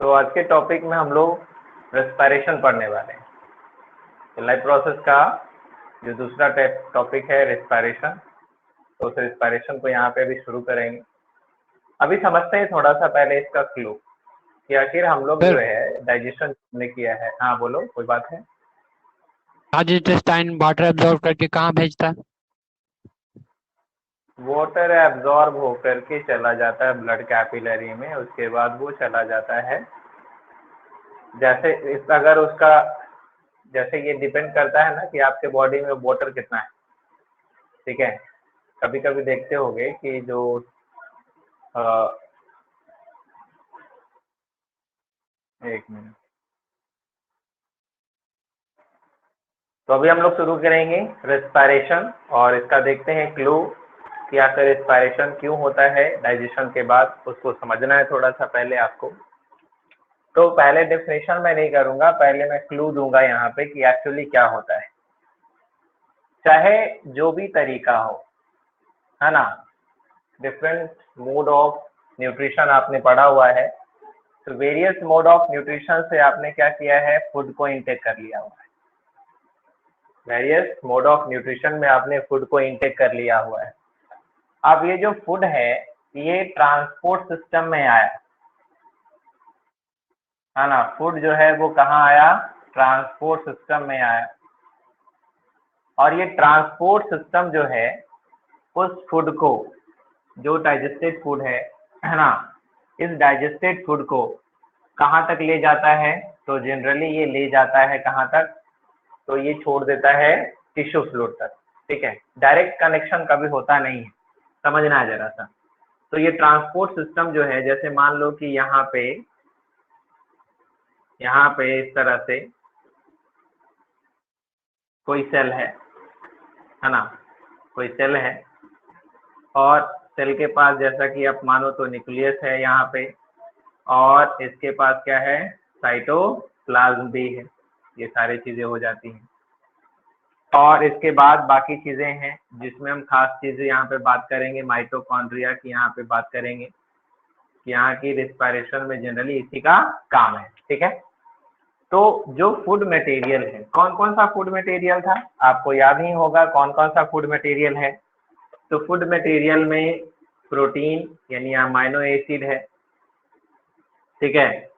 तो आज के टॉपिक में हम लोग रेस्पिरेशन पढ़ने वाले हैं। तो लाइफ प्रोसेस का जो दूसरा टॉपिक है रेस्पिरेशन, तो उस रेस्पिरेशन को यहाँ पे अभी शुरू करेंगे। अभी समझते हैं थोड़ा सा पहले इसका क्लू कि आखिर हम लोग जो सर, है डाइजेशन ने किया है। हाँ बोलो, कोई बात है? आज इंटेस्टाइन वाटर एब्जॉर्ब करके कहाँ भेजता है? वाटर एब्जॉर्ब होकर के चला जाता है ब्लड कैपिलरी में, उसके बाद वो चला जाता है जैसे इस अगर उसका जैसे ये डिपेंड करता है ना कि आपके बॉडी में वाटर कितना है। ठीक है, कभी कभी देखते होंगे कि जो अ, एक मिनट। तो अभी हम लोग शुरू करेंगे रेस्पिरेशन और इसका देखते हैं क्लू कि आखिर रेस्पिरेशन क्यों होता है डाइजेशन के बाद, उसको समझना है थोड़ा सा पहले आपको। तो पहले डेफिनेशन मैं नहीं करूंगा, पहले मैं क्लू दूंगा यहाँ पे कि एक्चुअली क्या होता है। चाहे जो भी तरीका हो, है ना, डिफरेंट मोड ऑफ न्यूट्रिशन आपने पढ़ा हुआ है। तो वेरियस मोड ऑफ न्यूट्रिशन से आपने क्या किया है, फूड को इंटेक कर लिया हुआ है। वेरियस मोड ऑफ न्यूट्रिशन में आपने फूड को इंटेक कर लिया हुआ है। अब ये जो फूड है ये ट्रांसपोर्ट सिस्टम में आया, है ना। फूड जो है वो कहाँ आया, ट्रांसपोर्ट सिस्टम में आया। और ये ट्रांसपोर्ट सिस्टम जो है उस फूड को, जो डाइजेस्टेड फूड है ना, इस डाइजेस्टेड फूड को कहाँ तक ले जाता है? तो जनरली ये ले जाता है कहाँ तक, तो ये छोड़ देता है टिश्यू फ्लूइड तक। ठीक है, डायरेक्ट कनेक्शन कभी होता नहीं है, समझना है जरा सा। तो ये ट्रांसपोर्ट सिस्टम जो है, जैसे मान लो कि यहाँ पे इस तरह से कोई सेल है ना, कोई सेल है और सेल के पास जैसा कि आप मानो तो न्यूक्लियस है यहाँ पे, और इसके पास क्या है, साइटोप्लाज्म भी है। ये सारी चीजें हो जाती हैं और इसके बाद बाकी चीजें हैं जिसमें हम खास चीजें यहाँ पे बात करेंगे, माइटोकॉन्ड्रिया की यहाँ पे बात करेंगे कि यहाँ की रिस्पायरेशन में जनरली इसी का काम है। ठीक है, तो जो फूड मटेरियल है, कौन कौन सा फूड मटेरियल था आपको याद ही होगा, कौन कौन सा फूड मटेरियल है। तो फूड मटेरियल में प्रोटीन यानी अमाइनो एसिड है। ठीक है,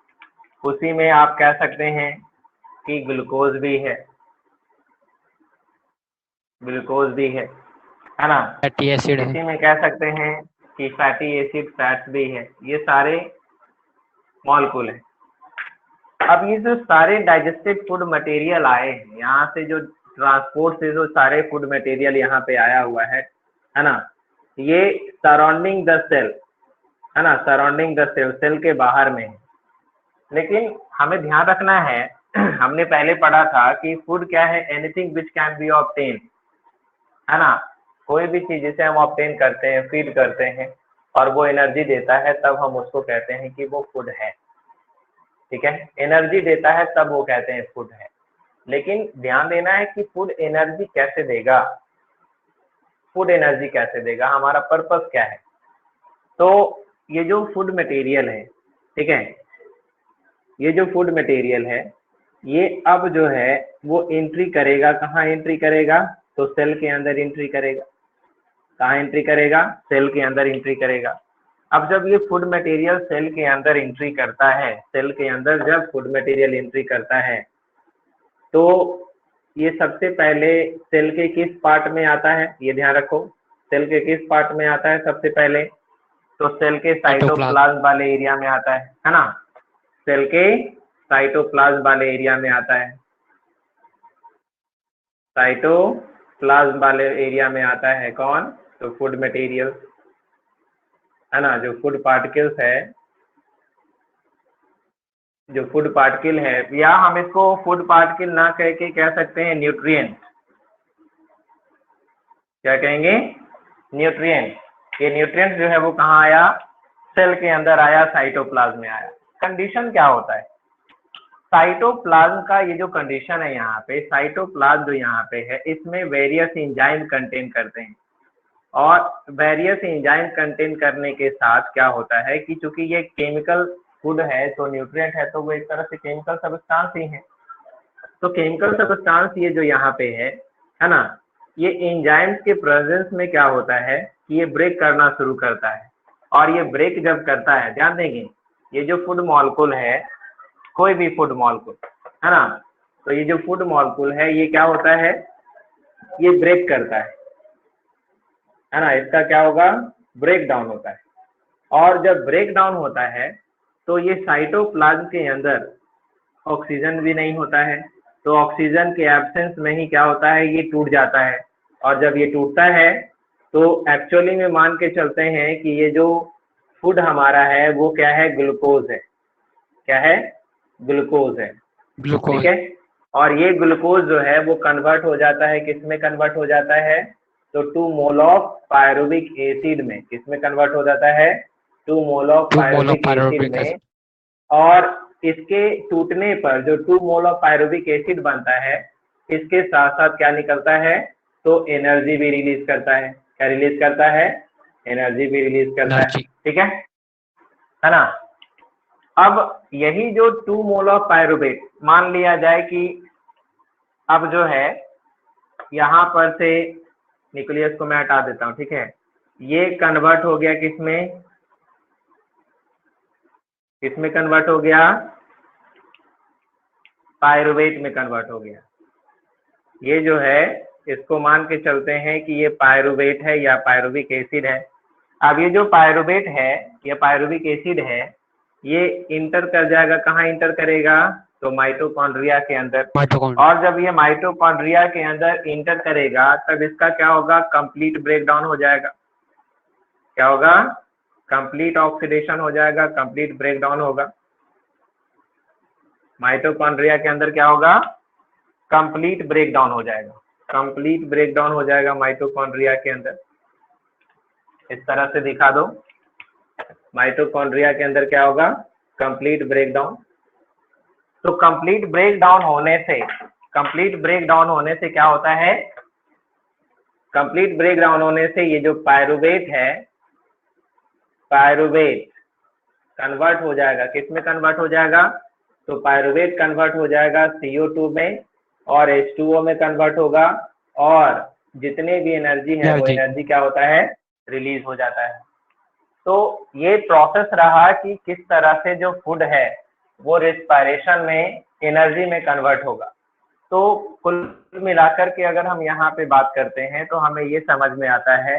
उसी में आप कह सकते हैं कि ग्लूकोज भी है, ग्लूकोज भी है ना। फैटी एसिड है। इसी में कह सकते हैं कि फैटी एसिड, फैट्स भी है। ये सारे मॉलिक्यूल है। अब ये जो सारे डाइजेस्टेड फूड मटेरियल आए हैं, यहाँ से जो ट्रांसपोर्ट से जो सारे फूड मटेरियल यहाँ पे आया हुआ है ना, ये सराउंडिंग द सेल, है ना, सराउंडिंग द सेल, सेल के बाहर में है। लेकिन हमें ध्यान रखना है हमने पहले पढ़ा था कि फूड क्या है, anything which can be obtain, है ना। कोई भी चीज जिसे हम ऑब्टेन करते हैं, फीड करते हैं और वो एनर्जी देता है, तब हम उसको कहते हैं कि वो फूड है। ठीक है, एनर्जी देता है तब वो कहते हैं फूड है। लेकिन ध्यान देना है कि फूड एनर्जी कैसे देगा, फूड एनर्जी कैसे देगा, हमारा पर्पस क्या है। तो ये जो फूड मटेरियल है, ठीक है, ये जो फूड मटेरियल है ये अब जो है वो एंट्री करेगा, कहाँ एंट्री करेगा, तो सेल के अंदर एंट्री करेगा। कहाँ एंट्री करेगा, सेल के अंदर एंट्री करेगा। अब जब ये फूड मटेरियल सेल के अंदर एंट्री करता है, सेल के अंदर जब फूड मटेरियल एंट्री करता है तो ये सबसे पहले सेल के किस पार्ट में आता है, ये ध्यान रखो, सेल के किस पार्ट में आता है सबसे पहले, तो सेल के साइटोप्लाज्म। साइटोप्लाज्म वाले एरिया में आता है ना। सेल के साइटोप्लाज्म वाले एरिया में आता है, साइटोप्लाज्म वाले एरिया में आता है कौन, तो फूड मटेरियल, है ना। जो फूड पार्टिकल्स है, जो फूड पार्टिकल है, या हम इसको फूड पार्टिकल ना कह के कह सकते हैं न्यूट्रिएंट। क्या कहेंगे, न्यूट्रिएंट। ये न्यूट्रिएंट जो है वो कहाँ आया, सेल के अंदर आया, साइटोप्लाज्म में आया। कंडीशन क्या होता है, साइटोप्लाज्म का ये जो कंडीशन है यहाँ पे, साइटोप्लाज्म जो यहाँ पे है इसमें वेरियस एंजाइम कंटेन करते हैं। और वेरियस एंजाइम कंटेन करने के साथ क्या होता है कि चूंकि ये केमिकल फूड है तो न्यूट्रिएंट है, तो वो एक तरह से केमिकल सब्सटेंस ही है। तो केमिकल सब्सटेंस ये जो यहाँ पे है ना, ये एंजाइम्स के प्रेजेंस में क्या होता है कि ये ब्रेक करना शुरू करता है, और ये ब्रेक जब करता है, ध्यान देंगे, ये जो फूड मॉलिक्यूल है, कोई भी फूड मॉलिक्यूल है ना, तो ये जो फूड मॉलिक्यूल है ये क्या होता है, ये ब्रेक करता है ना, इसका क्या होगा, ब्रेक डाउन होता है। और जब ब्रेक डाउन होता है तो ये साइटोप्लाज्म के अंदर ऑक्सीजन भी नहीं होता है, तो ऑक्सीजन के एब्सेंस में ही क्या होता है, ये टूट जाता है। और जब ये टूटता है तो एक्चुअली में मान के चलते हैं कि ये जो फूड हमारा है वो क्या है, ग्लूकोज है। क्या है, ग्लूकोज है, ठीक ग्लूकोज। है। और ये ग्लूकोज जो है वो कन्वर्ट हो जाता है, किस में कन्वर्ट हो जाता है, तो 2 मोल ऑफ पायरुविक एसिड में, किस में कन्वर्ट हो जाता है, 2 mole of 2 mole of pyruvic acid pyruvic में। एसिड। और इसके टूटने पर जो 2 मोल ऑफ पायरुविक एसिड बनता है, इसके साथ साथ क्या निकलता है, तो एनर्जी भी रिलीज करता है। क्या रिलीज करता है, एनर्जी भी रिलीज करता है, एनर्जी। ठीक है ना। अब यही जो 2 मोल ऑफ पायरुवेट, मान लिया जाए कि अब जो है यहाँ पर से न्यूक्लियस को मैं हटा देता हूँ, ठीक है, ये कन्वर्ट हो गया किसमें, किसमें कन्वर्ट हो गया, पायरुवेट में कन्वर्ट हो गया। ये जो है इसको मान के चलते हैं कि ये पायरुवेट है या पायरुविक एसिड है। अब ये जो पायरुवेट है या पायरुविक एसिड है, ये इंटर कर जाएगा, कहाँ इंटर करेगा, तो माइटोकॉन्ड्रिया के अंदर। माइटोकॉन्ड्रिया। और जब ये माइटोकॉन्ड्रिया के अंदर इंटर करेगा तब इसका क्या होगा, कंप्लीट ब्रेकडाउन हो जाएगा। क्या होगा, कंप्लीट ऑक्सीडेशन हो जाएगा, कंप्लीट ब्रेकडाउन होगा। माइटोकॉन्ड्रिया के अंदर क्या होगा, कंप्लीट ब्रेकडाउन हो जाएगा, कंप्लीट ब्रेकडाउन हो जाएगा माइटोकॉन्ड्रिया के अंदर। इस तरह से दिखा दो, माइटोकॉन्ड्रिया के अंदर क्या होगा, कंप्लीट ब्रेकडाउन। तो कंप्लीट ब्रेकडाउन होने से, कंप्लीट ब्रेकडाउन होने से क्या होता है, कंप्लीट ब्रेकडाउन होने से ये जो पायरुवेट है, पायरुवेट कन्वर्ट हो जाएगा, किस में कन्वर्ट हो जाएगा, तो पायरुवेट कन्वर्ट हो जाएगा CO2 में, और H2O में कन्वर्ट होगा, और जितने भी एनर्जी है वो एनर्जी क्या होता है, रिलीज हो जाता है। तो ये प्रोसेस रहा कि किस तरह से जो फूड है वो रिस्पायरेशन में एनर्जी में कन्वर्ट होगा। तो कुल मिलाकर के अगर हम यहाँ पे बात करते हैं तो हमें ये समझ में आता है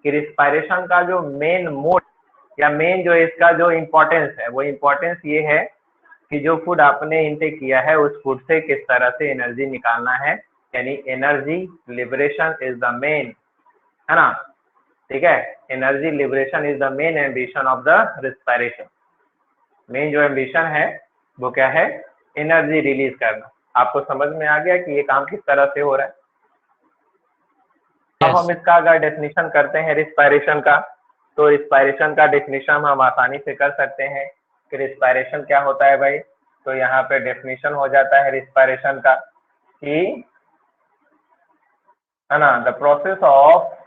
कि रिस्पायरेशन का जो मेन मोड या मेन जो इसका जो इम्पोर्टेंस है, वो इम्पोर्टेंस ये है कि जो फूड आपने इनटेक किया है उस फूड से किस तरह से एनर्जी निकालना है, यानी energy liberation is the main, है ना, ठीक है। Energy liberation is the main ambition of the respiration. Main जो एम्बिशन है वो क्या है, एनर्जी रिलीज करना। आपको समझ में आ गया कि ये काम किस तरह से हो रहा है। अब हम इसका अगर डेफिनेशन करते हैं रिस्पायरेशन का, तो रिस्पायरेशन का डेफिनेशन हम आसानी से कर सकते हैं कि रिस्पायरेशन क्या होता है भाई। तो यहाँ पे डेफिनेशन हो जाता है रिस्पायरेशन का कि, है ना, the process of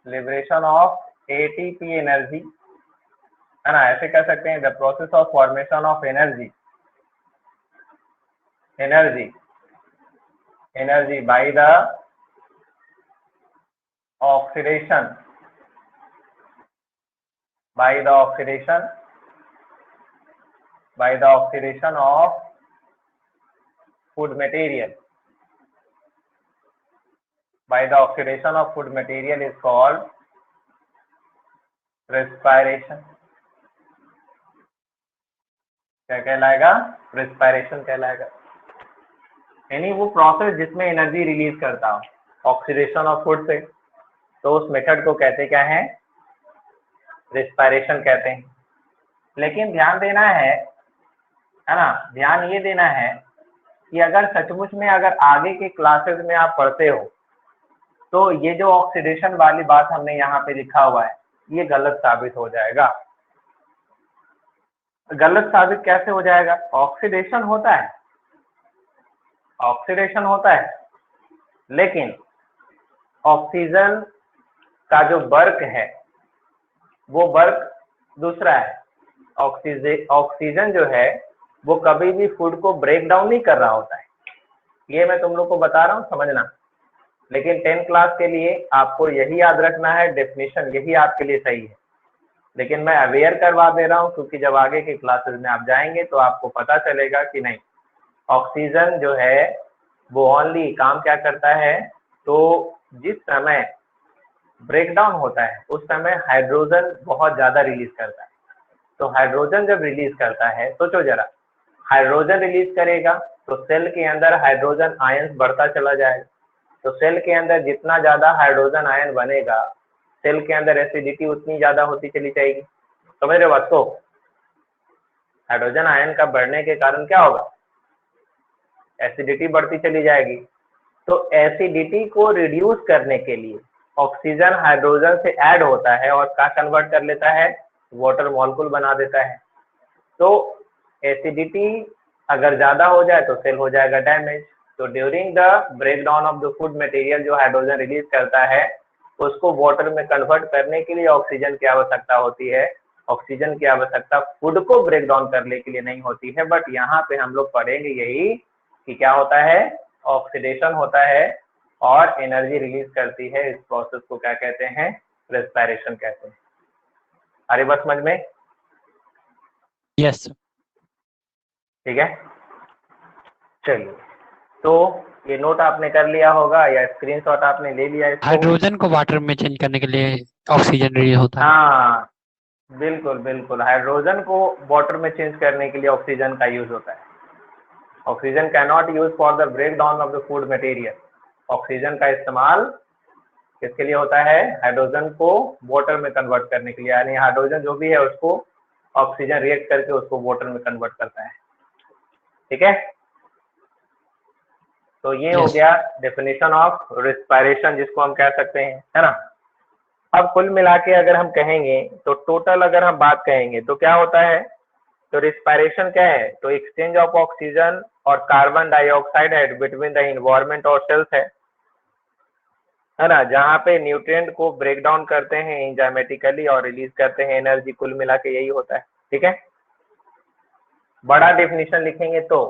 liberation of ATP energy, है ना, ऐसे कह सकते हैं, the process of formation of energy by the oxidation of food material, is called respiration। क्या कहलाएगा, respiration कहलाएगा। यानी वो प्रोसेस जिसमें एनर्जी रिलीज करता हो ऑक्सीडेशन ऑफ फूड से, तो उस मेथड को कहते क्या है, रिस्पायरेशन कहते हैं। लेकिन ध्यान देना है ना, ध्यान ये देना है कि अगर सचमुच में अगर आगे के क्लासेस में आप पढ़ते हो तो ये जो ऑक्सीडेशन वाली बात हमने यहाँ पे लिखा हुआ है ये गलत साबित हो जाएगा। गलत साबित कैसे हो जाएगा, ऑक्सीडेशन होता है, लेकिन ऑक्सीजन का जो वर्क है वो वर्क दूसरा है। ऑक्सीजन जो है वो कभी भी फूड को ब्रेक डाउन नहीं कर रहा होता है। ये मैं तुम लोग को बता रहा हूँ, समझना। लेकिन 10th क्लास के लिए आपको यही याद रखना है, डेफिनेशन यही आपके लिए सही है। लेकिन मैं अवेयर करवा दे रहा हूँ क्योंकि जब आगे के क्लासेस में आप जाएंगे तो आपको पता चलेगा कि नहीं, ऑक्सीजन जो है वो ओनली काम क्या करता है, तो जिस समय ब्रेकडाउन होता है उस समय हाइड्रोजन बहुत ज्यादा रिलीज करता है। तो हाइड्रोजन जब रिलीज करता है, सोचो जरा, हाइड्रोजन रिलीज करेगा तो सेल के अंदर हाइड्रोजन आयन बढ़ता चला जाएगा। तो सेल के अंदर जितना ज्यादा हाइड्रोजन आयन बनेगा, सेल के अंदर एसिडिटी उतनी ज्यादा होती चली जाएगी। समझ रहे हो बात को? हाइड्रोजन आयन का बढ़ने के कारण क्या होगा, एसिडिटी बढ़ती चली जाएगी। तो एसिडिटी को रिड्यूस करने के लिए ऑक्सीजन हाइड्रोजन से ऐड होता है और क्या कन्वर्ट कर लेता है, वाटर मॉलिक्यूल बना देता है। तो एसिडिटी अगर ज्यादा हो जाए तो सेल हो जाएगा डैमेज। तो during the breakdown of the food material जो हाइड्रोजन रिलीज करता है उसको वाटर में कन्वर्ट करने के लिए ऑक्सीजन की आवश्यकता होती है। ऑक्सीजन की आवश्यकता फूड को ब्रेक डाउन करने के लिए नहीं होती है। बट यहाँ पे हम लोग पढ़ेंगे यही कि क्या होता है, ऑक्सीडेशन होता है और एनर्जी रिलीज करती है। इस प्रोसेस को क्या कहते हैं, रेस्पिरेशन कहते हैं। अरे बस समझ में? यस। ठीक है, चलिए। तो ये नोट आपने कर लिया होगा या स्क्रीनशॉट आपने ले लिया इसको? हाइड्रोजन को वाटर में चेंज करने के लिए ऑक्सीजन रिलीज होता है। हाँ बिल्कुल बिल्कुल, हाइड्रोजन को वाटर में चेंज करने के लिए ऑक्सीजन का यूज होता है। Oxygen can not use for the break down of the food material. Oxygen का इस्तेमाल किसके लिए होता है, हाइड्रोजन को वाटर में कन्वर्ट करने के लिए। यानी हाइड्रोजन जो भी है उसको ऑक्सीजन रिएक्ट करके उसको वाटर में कन्वर्ट करता है। ठीक है, तो ये हो Yes. गया डेफिनेशन ऑफ रिस्पायरेशन, जिसको हम कह सकते हैं, है ना। अब कुल मिला के अगर हम कहेंगे तो टोटल अगर हम बात कहेंगे तो क्या होता है, तो रिस्पायरेशन क्या है, तो एक्सचेंज ऑफ ऑक्सीजन और कार्बन डाइऑक्साइड है बिटवीन द इन्वायरमेंट और सेल्स है ना, जहाँ पे न्यूट्रिएंट को ब्रेक डाउन करते हैं एंजाइमेटिकली और रिलीज करते हैं एनर्जी। कुल मिला के यही होता है। ठीक है, बड़ा डेफिनेशन लिखेंगे तो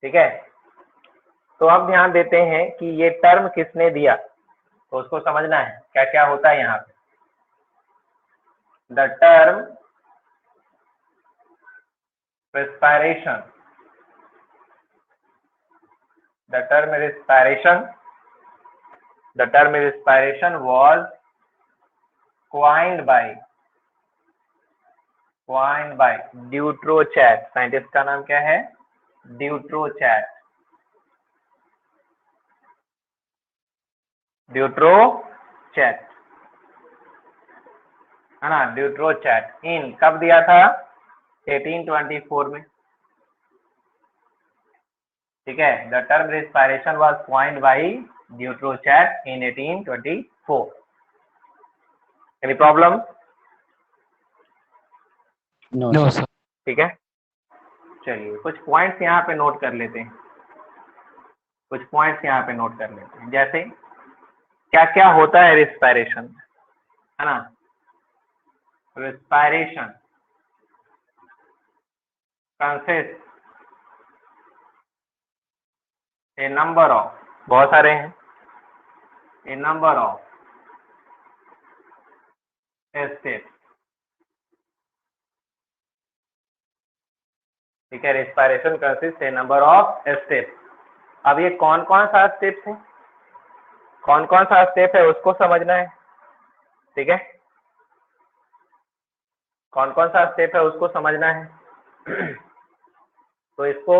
ठीक है। तो अब ध्यान देते हैं कि ये टर्म किसने दिया, तो उसको समझना है क्या क्या होता है यहाँ पे। The term respiration, the term respiration was coined by Dutrochet. Scientist का नाम क्या है, ड्यूट्रोचैट। है ना, ड्यूट्रोचैट। इन कब दिया था, 1824 में। ठीक है, the term respiration was coined by Dutrochet in 1824। Any problem? No sir. ठीक है, चलिए कुछ पॉइंट्स यहाँ पे नोट कर लेते हैं। जैसे क्या क्या होता है रेस्पिरेशन, है ना। Respiration consist A number of, बहुत सारे हैं, ए नंबर ऑफ स्टेप्स। ठीक है, respiration consist A number of steps. अब ये कौन कौन सा स्टेप्स है, कौन कौन सा स्टेप है उसको समझना है। ठीक है, कौन कौन सा स्टेप है उसको समझना है। तो इसको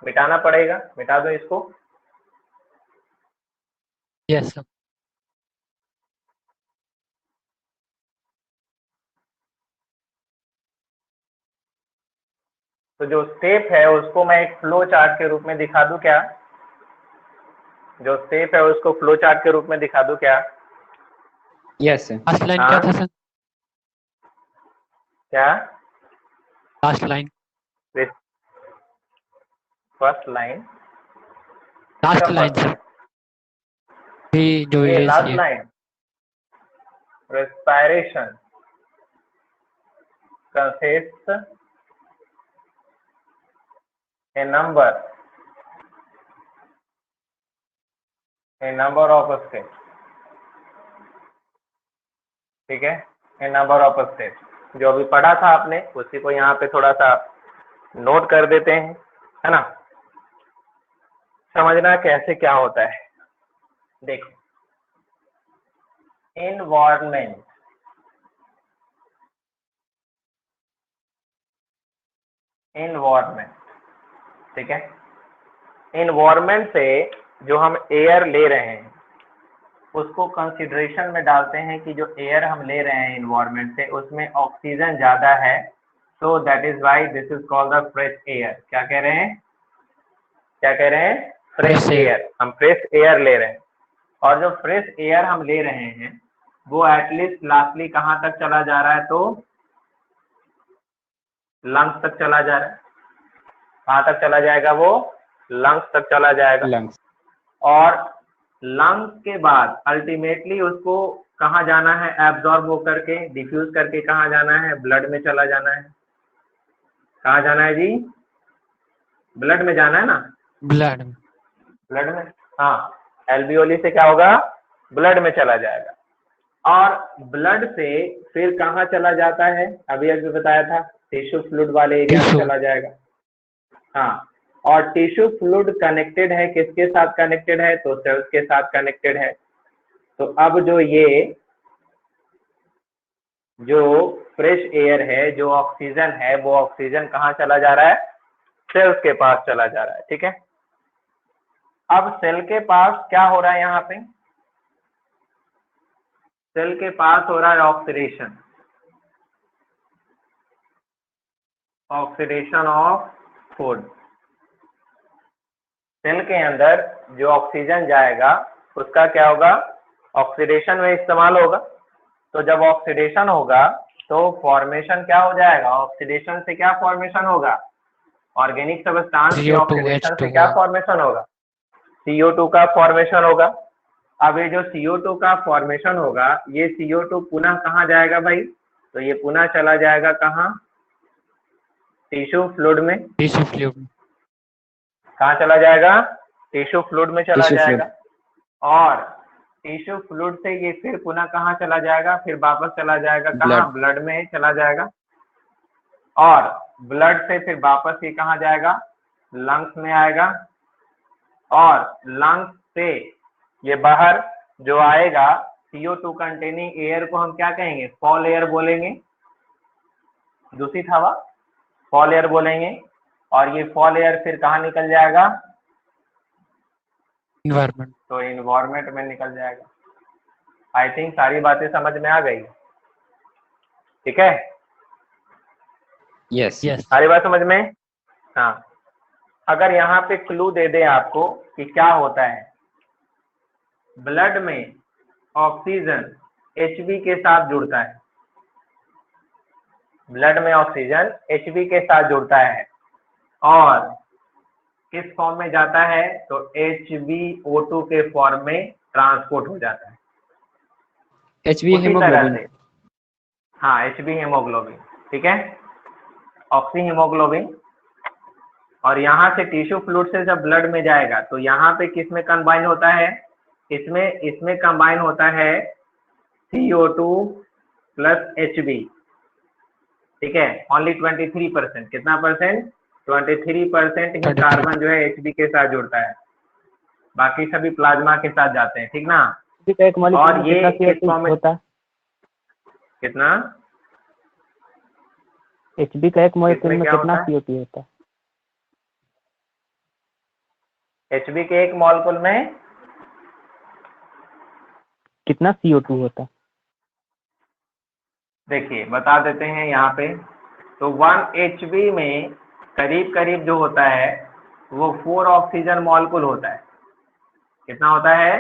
मिटाना पड़ेगा, मिटा दो इसको। Yes sir. तो जो स्टेप है उसको मैं एक फ्लो चार्ट के रूप में दिखा दूं क्या, जो स्टेप है उसको फ्लो चार्ट के रूप में दिखा दूं क्या? Yes sir. लास्ट लाइन क्या था सर? क्या last line, first line? Last line sir. जो ये है last line, respiration consists a number of states, ठीक है, a number of states। जो अभी पढ़ा था आपने उसी को यहाँ पे थोड़ा सा नोट कर देते हैं, है ना, समझना कैसे क्या होता है। देखो, इन्वायरमेंट, ठीक है, इन्वायरमेंट से जो हम एयर ले रहे हैं उसको कंसिडरेशन में डालते हैं कि जो एयर हम ले रहे हैं इन्वायरमेंट से उसमें ऑक्सीजन ज्यादा है, so that is why this is called the fresh air. क्या कह रहे हैं, क्या कह रहे हैं, फ्रेश एयर। हम फ्रेश एयर ले रहे हैं, और जो फ्रेश एयर हम ले रहे हैं वो एटलीस्ट लास्टली कहाँ तक चला जा रहा है, तो लंग्स तक चला जा रहा है। कहाँ तक चला जाएगा, वो लंग्स तक चला जाएगा। लंग्स। और लंग्स के बाद अल्टीमेटली उसको कहाँ जाना है, एब्जॉर्ब होकर के डिफ्यूज करके कहाँ जाना है, ब्लड में चला जाना है। कहाँ जाना है जी, ब्लड में जाना है ना, ब्लड में, हाँ, एल्वियोली से क्या होगा, ब्लड में चला जाएगा। और ब्लड से फिर कहाँ चला जाता है, अभी अभी बताया था, टिश्यू फ्लूइड वाले एरिया में चला जाएगा। हाँ, और टिश्यू फ्लूइड कनेक्टेड है, किसके साथ कनेक्टेड है, तो सेल्स के साथ कनेक्टेड है। तो अब जो ये जो फ्रेश एयर है, जो ऑक्सीजन है, वो ऑक्सीजन कहाँ चला जा रहा है, सेल्स के पास चला जा रहा है, ठीक है। अब सेल के पास क्या हो रहा है, यहाँ पे सेल के पास हो रहा है oxidation, oxidation of food. Cell के अंदर जो ऑक्सीजन जाएगा उसका क्या होगा, ऑक्सीडेशन में इस्तेमाल होगा। तो जब ऑक्सीडेशन होगा तो फॉर्मेशन क्या हो जाएगा, ऑक्सीडेशन से क्या फॉर्मेशन होगा, ऑर्गेनिक सब्सटेंस के ऑक्सीडेशन से क्या फॉर्मेशन होगा, CO2 का फॉर्मेशन होगा। अब ये जो CO2 का फॉर्मेशन होगा, ये CO2 पुनः कहाँ जाएगा भाई, तो ये पुनः चला जाएगा कहाँ, टिश्यू फ्लूइड में। टिश्यू फ्लूइड कहाँ चला जाएगा, टिश्यू फ्लूइड में चला जाएगा। और टिश्यू फ्लूइड से ये फिर पुनः कहाँ चला जाएगा, फिर वापस चला जाएगा कहाँ, ब्लड में चला जाएगा। और ब्लड से फिर वापस ये कहाँ जाएगा, लंग्स में आएगा। और लंग्स से ये बाहर जो आएगा CO2 कंटेनिंग एयर को हम क्या कहेंगे, फॉल एयर बोलेंगे, दूषित हवा, फॉल एयर बोलेंगे। और ये फॉल एयर फिर कहाँ निकल जाएगा, इन्वायरमेंट, तो इन्वायरमेंट में निकल जाएगा। आई थिंक सारी बातें समझ में आ गई, ठीक है। यस सारी बात समझ में। हाँ, अगर यहाँ पे क्लू दे दे आपको कि क्या होता है, ब्लड में ऑक्सीजन Hb के साथ जुड़ता है, ब्लड में ऑक्सीजन Hb के साथ जुड़ता है, और किस फॉर्म में जाता है, तो HbO2 के फॉर्म में ट्रांसपोर्ट हो जाता है। HB हीमोग्लोबिन, हाँ, HB हीमोग्लोबिन, ठीक है, ऑक्सी हीमोग्लोबिन। और यहाँ से टिश्यू फ्लूइड से जब ब्लड में जाएगा तो यहाँ पे किस में कंबाइन होता है, इसमें कंबाइन होता है CO2 प्लस Hb, ठीक है, ओनली 23%। कितना परसेंट, 23% ही कार्बन जो है Hb के साथ जुड़ता है, बाकी सभी प्लाज्मा के साथ जाते हैं, ठीक ना। और ये किस फॉर्म में होता है, कितना, Hb का एक मॉलिक्यूल में कितना CO2 होता है, Hb के एक मॉलिक्यूल में कितना CO2 होता है, देखिए बता देते हैं यहाँ पे। तो 1 Hb में करीब करीब जो होता है वो 4 ऑक्सीजन मॉलिक्यूल होता है। कितना होता है,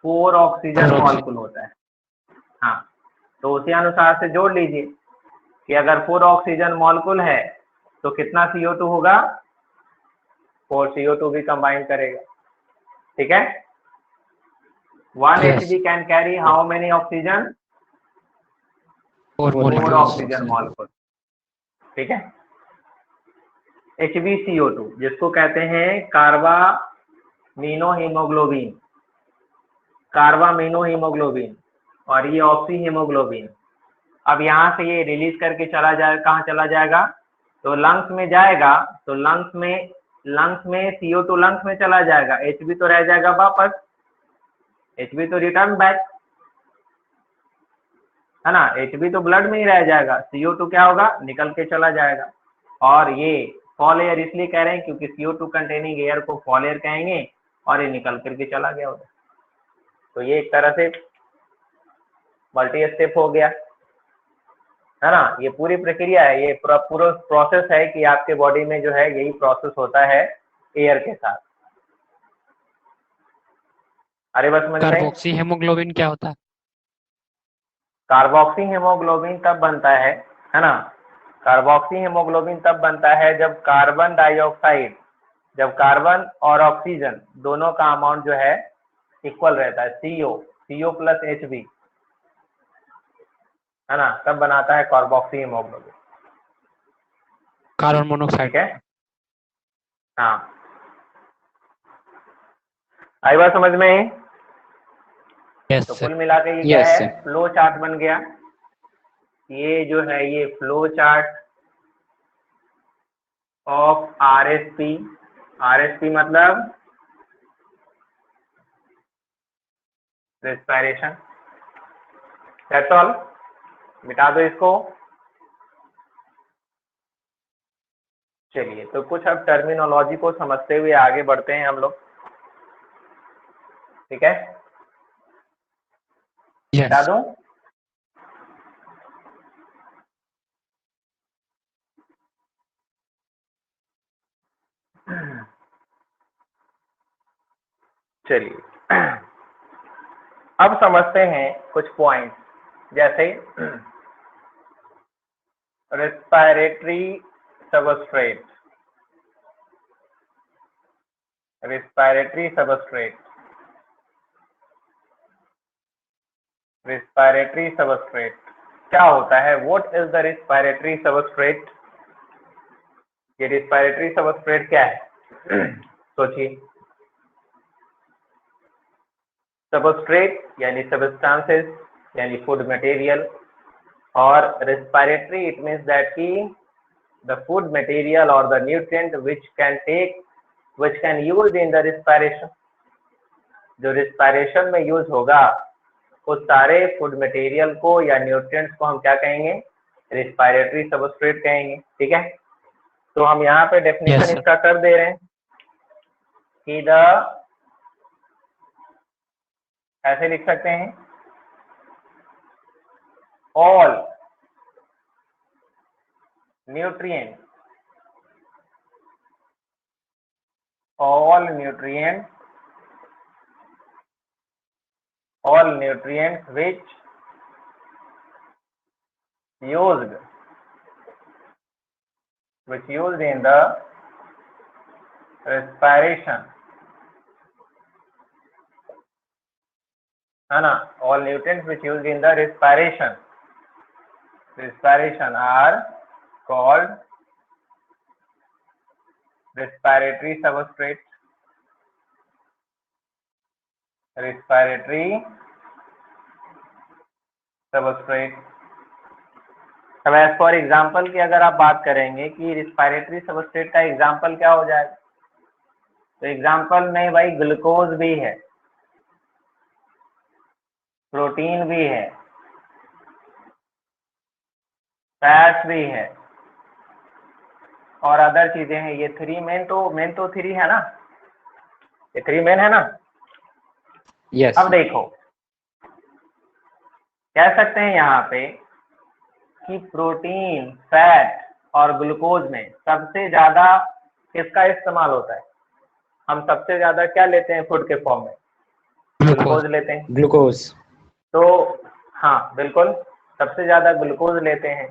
4 ऑक्सीजन मॉलिक्यूल होता है। हाँ, तो उसी अनुसार से जोड़ लीजिए कि अगर 4 ऑक्सीजन मॉलिक्यूल है तो कितना CO2 होगा, 4 CO2 भी कंबाइन करेगा, ठीक है। 1 Yes. Hb can carry how many oxygen? 4 4 molecules. Oxygen molecule. ठीक है। HbCO2 जिसको कहते हैं कार्बामिनो हीमोग्लोबिन, कार्बामिनो हीमोग्लोबिन, और ये ऑक्सी हीमोग्लोबिन। अब यहाँ से ये रिलीज करके चला जाएगा, कहाँ चला जाएगा? तो लंग्स में जाएगा, तो लंग्स में CO2 लंग्स में चला जाएगा, Hb तो रह जाएगा वापस, Hb तो रिटर्न बैक है ना, Hb तो ब्लड में ही रह जाएगा, CO2 क्या होगा? निकल के चला जाएगा। और ये फॉल एयर इसलिए कह रहे हैं क्योंकि CO2 कंटेनिंग एयर को फॉल एयर कहेंगे, और ये निकल करके चला गया उधर। तो ये एक तरह से मल्टी स्टेप हो गया, है ना। ये पूरी प्रक्रिया है, ये पूरा प्रोसेस है कि आपके बॉडी में जो है यही प्रोसेस होता है एयर के साथ। अरे बस समझ में? कार्बोक्सी हेमोग्लोबिन क्या होता है? कार्बोक्सी हेमोग्लोबिन तब बनता है ना, कार्बोक्सी हेमोग्लोबिन तब बनता है जब कार्बन डाइऑक्साइड, जब कार्बन और ऑक्सीजन दोनों का अमाउंट जो है इक्वल रहता है, CO प्लस Hb, है ना, तब बनाता है कार्बोक्सी हेमोग्लोबिन। Carbon monoxide. ठीक है। हाँ, आई बात समझ में? यस तो सर। कुल मिला के ये क्या है? फ्लो चार्ट बन गया। ये जो है ये फ्लो चार्ट ऑफ RSP मतलब रेस्पिरेशन। दैट्स ऑल, मिटा दो इसको। चलिए, तो कुछ अब टर्मिनोलॉजी को समझते हुए आगे बढ़ते हैं हम लोग। ठीक है, मिटा यस। दूं? चलिए, अब समझते हैं कुछ पॉइंट, जैसे respiratory substrate, respiratory substrate, respiratory substrate क्या होता है? What is the respiratory substrate? ये रेस्पिरेटरी सबस्ट्रेट क्या है? सोचिए। सबस्ट्रेट यानी सबस्टांसेस यानी फूड मटेरियल, और रेस्पिरेटरी इट मीन्स दैट की द फूड मटेरियल और the nutrient which can use in the respiration, जो रिस्पायरेशन में यूज होगा उस सारे फूड मटेरियल को या न्यूट्रिएंट्स को हम क्या कहेंगे? रेस्पिरेटरी सबस्ट्रेट कहेंगे। ठीक है, तो हम यहाँ पे डेफिनेशन इसका कर दे रहे हैं कि ऐसे लिख सकते हैं, all nutrient, all nutrients which used in the respiration, है ना, all nutrients which used in the respiration are called respiratory substrate, respiratory substrate. अब एज फॉर एग्जाम्पल की अगर आप बात करेंगे कि रिस्पायरेटरी सबस्ट्रेट का एग्जाम्पल क्या हो जाएगा, तो एग्जाम्पल में भाई ग्लूकोज भी है, प्रोटीन भी है, फैट्स भी है, और अदर चीजें हैं। ये मेन तो थ्री है ना, ये 3 मेन है ना। यस। अब देखो, कह सकते हैं यहाँ पे कि प्रोटीन, फैट और ग्लूकोज में सबसे ज्यादा किसका इस्तेमाल होता है? हम सबसे ज्यादा क्या लेते हैं फूड के फॉर्म में? ग्लूकोज लेते हैं। ग्लूकोज। तो हाँ बिल्कुल, सबसे ज्यादा ग्लूकोज लेते हैं।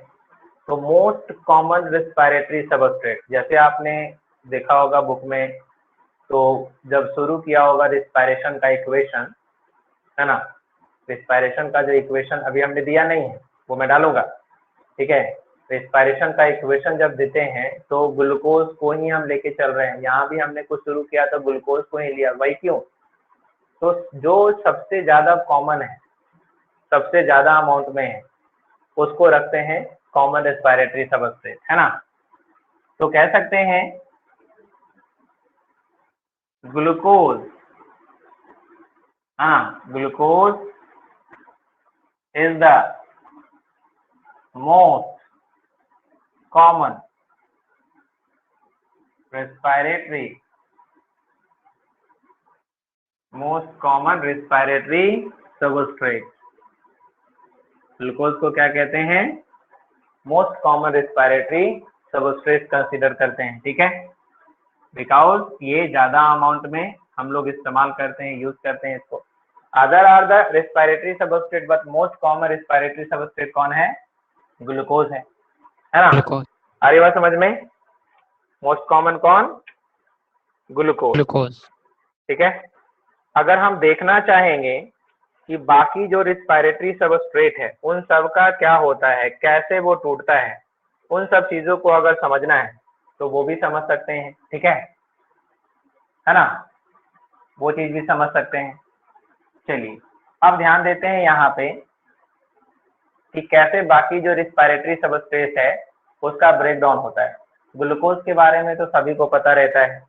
तो मोस्ट कॉमन रेस्पिरेटरी सबस्ट्रेट, जैसे आपने देखा होगा बुक में, तो जब शुरू किया होगा रिस्पायरेशन का इक्वेशन, है ना। रिस्पायरेशन का जो इक्वेशन अभी हमने दिया नहीं है वो मैं डालूंगा, ठीक है। रिस्पायरेशन का इक्वेशन जब देते हैं तो ग्लूकोज को ही हम लेके चल रहे हैं, यहाँ भी हमने कुछ शुरू किया तो ग्लूकोज को ही लिया, वही क्यों, तो जो सबसे ज्यादा कॉमन है, सबसे ज्यादा अमाउंट में है, उसको रखते हैं कॉमन रेस्पिरेटरी सबस्ट्रेट, है ना। तो कह सकते हैं ग्लूकोज, हाँ, glucose is the most common respiratory substrate. Glucose को क्या कहते हैं, most common respiratory substrate consider करते हैं, ठीक है। बिकॉज ये ज्यादा अमाउंट में हम लोग इस्तेमाल करते हैं, यूज करते हैं इसको। Other are the respiratory substrate but most common respiratory substrate कौन है, ग्लूकोज है ना। ग्लूकोज। आ रही बात समझ में, मोस्ट कॉमन कौन, ग्लूकोज, ठीक है। अगर हम देखना चाहेंगे कि बाकी जो रिस्पिरेटरी सबस्ट्रेट है उन सब का क्या होता है, कैसे वो टूटता है, उन सब चीजों को अगर समझना है तो वो भी समझ सकते हैं, ठीक है ना, वो चीज भी समझ सकते हैं। चलिए अब ध्यान देते हैं यहाँ पे कि कैसे बाकी जो रिस्पिरेटरी सबस्ट्रेट है उसका ब्रेकडाउन होता है। ग्लूकोज के बारे में तो सभी को पता रहता है,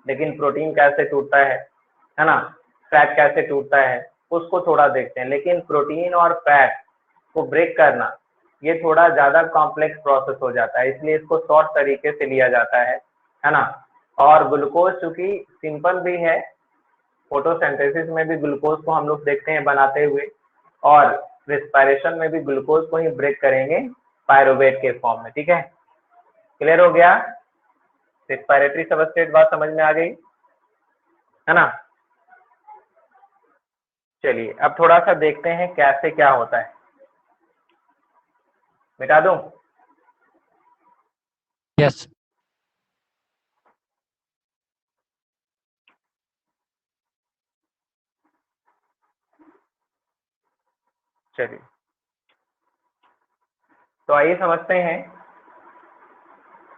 लेकिन प्रोटीन कैसे टूटता है ना, फैट कैसे टूटता है उसको थोड़ा देखते हैं। लेकिन प्रोटीन और फैट को ब्रेक करना ये थोड़ा ज्यादा कॉम्प्लेक्स प्रोसेस हो जाता है, इसलिए इसको शॉर्ट तरीके से लिया जाता है ना। और ग्लूकोज चूंकि सिंपल भी है, फोटोसिंथेसिस में भी ग्लूकोज को हम लोग देखते हैं बनाते हुए, और रिस्पिरेशन में भी ग्लूकोज को ही ब्रेक करेंगे पायरुवेट के फॉर्म में, ठीक है। क्लियर हो गया, रिस्पिरेटरी सबस्ट्रेट बात समझ में आ गई, है ना। चलिए अब थोड़ा सा देखते हैं कैसे क्या होता है, मिटा दूं। यस। चलिए तो आइए समझते हैं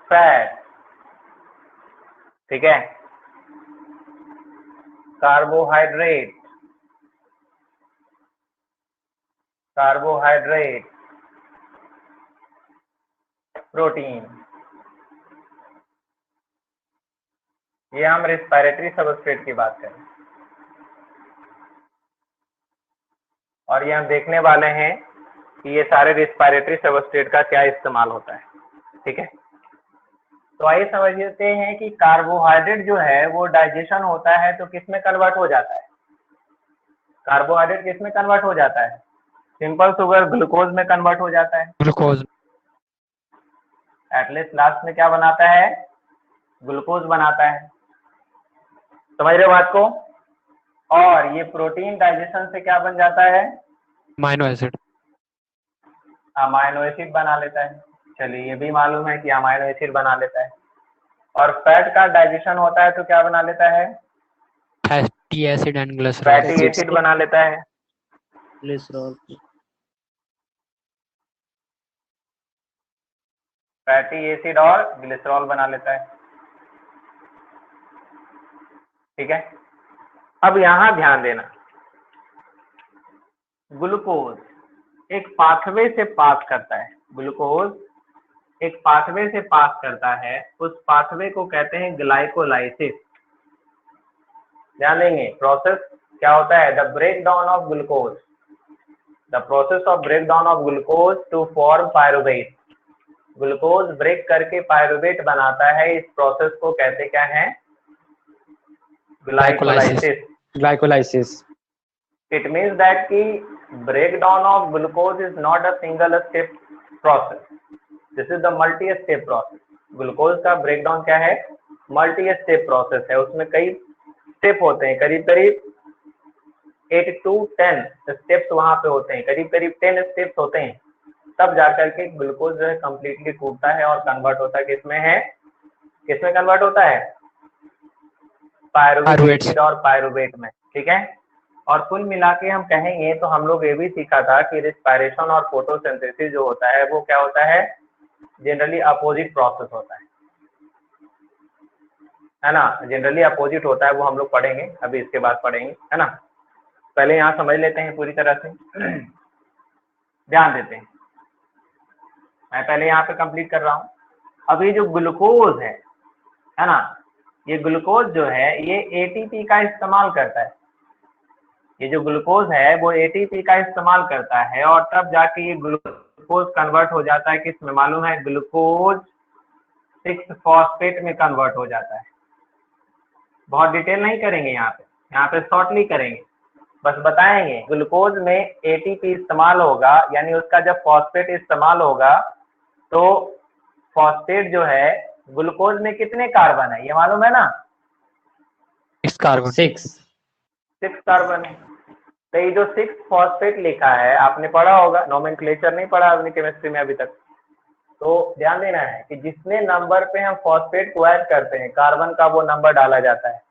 फैट, ठीक है, कार्बोहाइड्रेट, प्रोटीन, ये हम रिस्पिरेटरी सबस्ट्रेट की बात करें, और ये हम देखने वाले हैं कि ये सारे रिस्पिरेटरी सबस्ट्रेट का क्या इस्तेमाल होता है, ठीक है। तो आइए समझ लेते हैं कि कार्बोहाइड्रेट जो है वो डाइजेशन होता है तो किस में कन्वर्ट हो जाता है, कार्बोहाइड्रेट किस में कन्वर्ट हो जाता है, सिंपल शुगर ग्लूकोज में कन्वर्ट हो जाता है। ग्लूकोज। एटलीस्ट लास्ट में क्या बनाता है, ग्लूकोज बनाता है, समझ रहे हो बात को। और ये प्रोटीन डाइजेशन से क्या बन जाता है, अमाइनो एसिड। अमाइनो एसिड बना लेता है। चलिए ये भी मालूम है कि अमाइनो एसिड बना लेता है। और फैट का डाइजेशन होता है तो क्या बना लेता है, fatty acid and glycerol. Fatty acid बना लेता है, ग्लिसरॉल। फैटी एसिड और ग्लिसरॉल बना लेता है, ठीक है। अब यहाँ ध्यान देना, ग्लूकोज एक पाथवे से पास करता है, ग्लूकोज एक पाथवे से पास करता है, उस पाथवे को कहते हैं ग्लाइकोलाइसिस। ध्यान देंगे प्रोसेस क्या होता है, the breakdown of glucose, the process of breakdown of glucose to form pyruvate. Glucose break करके पायरुवेट बनाता है, इस प्रोसेस को कहते क्या है, ग्लाइकोलाइसिस। It means that कि breakdown of glucose is not a single step process. This is the multi-step process. Glucose का ब्रेकडाउन क्या है, मल्टी स्टेप प्रोसेस है, उसमें कई स्टेप होते हैं, करीब करीब 8 to 10 स्टेप्स वहां पे होते हैं, करीब करीब 10 स्टेप्स होते हैं, तब जाकर के ग्लूकोज जो है कंप्लीटली टूटता है और कन्वर्ट होता है, किसमें है, किसमें कन्वर्ट होता है, पायरुवेट एसिड और पायरुवेट में, ठीक है। और कुल मिला के हम कहेंगे तो हम लोग ये भी सीखा था कि रिस्पायरेशन और फोटोसिंथेसिस जो होता है वो क्या होता है, जनरली अपोजिट प्रोसेस होता है ना, जनरली अपोजिट होता है, वो हम लोग पढ़ेंगे, अभी इसके बाद पढ़ेंगे, है ना। पहले यहाँ समझ लेते हैं पूरी तरह से, ध्यान देते हैं। मैं पहले यहाँ पे कंप्लीट कर रहा हूँ। अब ये जो ग्लूकोज है ना, ये ग्लूकोज जो है ये एटीपी का इस्तेमाल करता है। ये जो ग्लूकोज है वो एटीपी का इस्तेमाल करता है और तब जाके ये ग्लूकोज कन्वर्ट हो जाता है किस में मालूम है, ग्लूकोज 6 फॉस्फेट में कन्वर्ट हो जाता है। बहुत डिटेल नहीं करेंगे यहाँ पे शॉर्टली करेंगे, बस बताएंगे ग्लूकोज में एटीपी इस्तेमाल होगा, यानी उसका जब फॉस्फेट इस्तेमाल होगा तो फॉस्फेट जो है ग्लूकोज में कितने कार्बन है ये मालूम है ना, 6 कार्बन। 6 कार्बन है। तो ये जो 6 फॉस्फेट लिखा है आपने पढ़ा होगा, नोमेनक्लेचर नहीं पढ़ा आपने केमिस्ट्री में अभी तक, तो ध्यान देना है कि जितने नंबर पे हम फॉस्फेट को ऐड करते हैं कार्बन का वो नंबर डाला जाता है।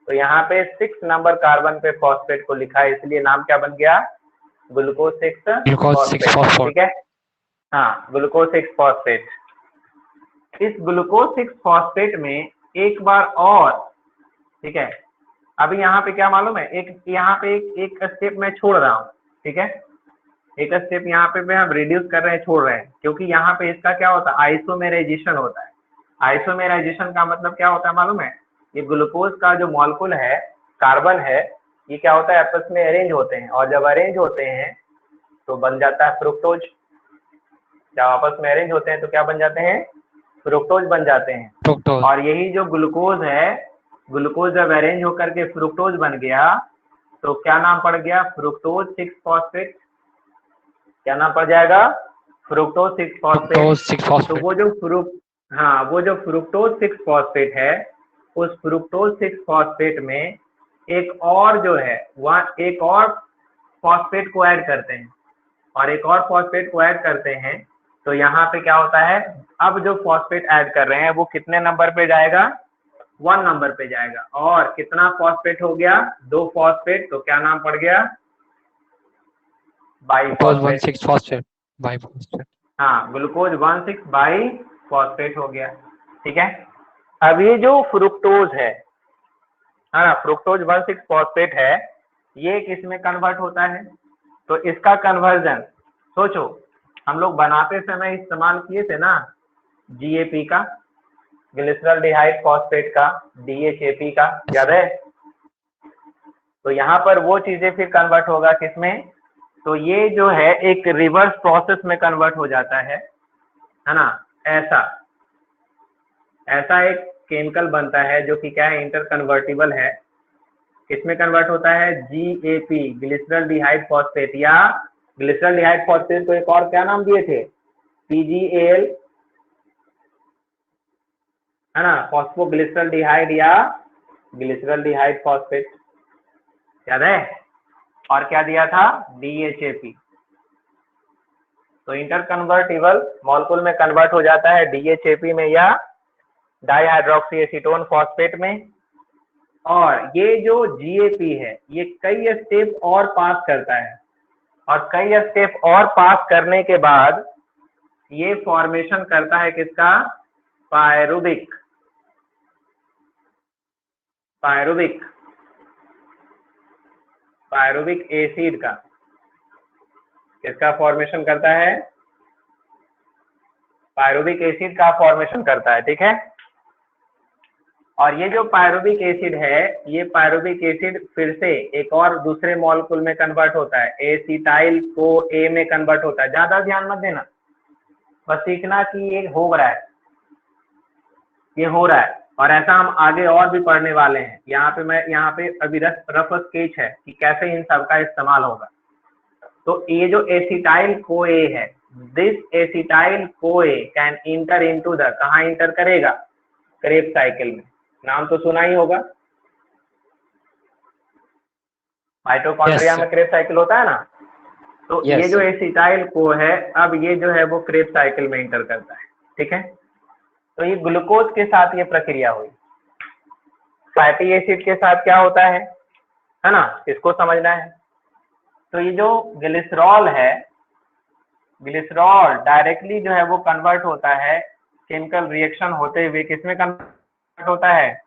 तो यहाँ पे 6 नंबर कार्बन पे फॉस्फेट को लिखा है, इसलिए नाम क्या बन गया, ग्लूकोज 6 फॉस्फेट। ठीक है, हाँ, ग्लूकोज 6 फॉस्फेट। इस ग्लूकोज 6 फॉस्फेट में एक बार और, ठीक है, अभी यहाँ पे क्या मालूम है, एक यहाँ पे एक स्टेप मैं छोड़ रहा हूँ, ठीक है, एक स्टेप यहाँ पे हम रिड्यूस कर रहे हैं, छोड़ रहे हैं, क्योंकि यहाँ पे इसका क्या होता है, आइसोमेराइजेशन होता है। आइसोमेराइजेशन का मतलब क्या होता है मालूम है, ये ग्लूकोज का जो मॉलिक्यूल है, कार्बन है, ये क्या होता है आपस में अरेंज होते हैं, और जब अरेंज होते हैं तो बन जाता है फ्रुक्टोज। जब आपस में अरेंज होते हैं तो क्या बन जाते हैं, फ्रुक्टोज बन जाते हैं। और यही जो ग्लूकोज है, ग्लूकोज जब अरेंज होकर के फ्रुक्टोज बन गया तो क्या नाम पड़ गया, फ्रुक्टोज 6 फॉस्फेट। क्या नाम पड़ जाएगा, फ्रुक्टोज 6 फॉस्फेट। तो वो जो फ्रुक्टोज 6 फॉस्फेट है, उस फ्रुक्टोज 6 फॉस्फेट में एक और जो है वह एक और फॉस्फेट को ऐड करते हैं, और एक और फॉस्फेट को ऐड करते हैं तो यहाँ पे क्या होता है, अब जो फॉस्फेट ऐड कर रहे हैं वो कितने नंबर पे जाएगा, 1 नंबर पे जाएगा। और कितना फॉस्फेट हो गया, 2 फॉस्फेट, तो क्या नाम पड़ गया, बाइफॉस्फेट। हाँ, ग्लूकोज 1,6 बाई फॉस्फेट हो गया। ठीक है, अब ये जो फ्रुक्टोज है ना, फ्रुक्टोज 1,6 फॉस्फेट है, ये किस में कन्वर्ट होता है, तो इसका कन्वर्जन सोचो, हम लोग बनाते समय इस्तेमाल किए थे ना जीएपी का, ग्लिसरॉल्डिहाइड फॉस्फेट का, डीएचएपी का, याद है। तो यहाँ पर वो चीजें फिर कन्वर्ट होगा किसमें, तो ये जो है एक रिवर्स प्रोसेस में कन्वर्ट हो जाता है ना। ऐसा एक केमिकल बनता है जो कि क्या है, इंटर कन्वर्टिबल है। किसमें कन्वर्ट होता है, जीएपी, ग्लिसरॉल्डिहाइड फॉस्फेट, या ग्लिसरॉल्डिहाइड फॉस्फेट को एक और क्या नाम दिए थे, पीजीएल, है ना, फॉस्फोग्लिसरॉल्डिहाइड या ग्लिसरॉल्डिहाइड फॉस्फेट, याद है। और क्या दिया था, डीएचएपी। तो इंटर कन्वर्टिबल मॉलिक्यूल में कन्वर्ट हो जाता है डीएचएपी में या डाइहाइड्रोक्सी एसीटोन फॉस्फेट में। और ये जो जीएपी है ये कई स्टेप और पास करता है, और कई स्टेप और पास करने के बाद ये फॉर्मेशन करता है किसका, पायरुविक एसिड का। किसका फॉर्मेशन करता है, पायरुविक एसिड का फॉर्मेशन करता है। ठीक है, और ये जो पायरुविक एसिड है, ये पायरुविक एसिड फिर से एक और दूसरे मॉलिक्यूल में कन्वर्ट होता है, एसिटाइल को ए में कन्वर्ट होता है। ज्यादा ध्यान मत देना, बस सीखना कि ये हो रहा है, ये हो रहा है, और ऐसा हम आगे और भी पढ़ने वाले हैं। यहाँ पे अभी रफ स्केच है कि कैसे इन सब का इस्तेमाल होगा। तो ये जो एसिटाइल को ए है, this acetyl co A can inter into the, कहाँ इंटर करेगा, क्रेब्स साइकिल में। नाम तो सुना ही होगा, माइटोकॉन्ड्रिया में क्रेब्स साइकिल होता है ना। तो ये जो एसिटाइल को है, अब ये जो है वो क्रेब्स साइकिल में इंटर करता है। ठीक है, तो ये ग्लूकोज के साथ ये प्रक्रिया हुई। फैटी एसिड के साथ क्या होता है है ना, इसको समझना है। तो ये जो ग्लिसरॉल है, ग्लिसरॉल डायरेक्टली जो है वो कन्वर्ट होता है केमिकल रिएक्शन होते हुए, किसमें कन्वर्ट होता है,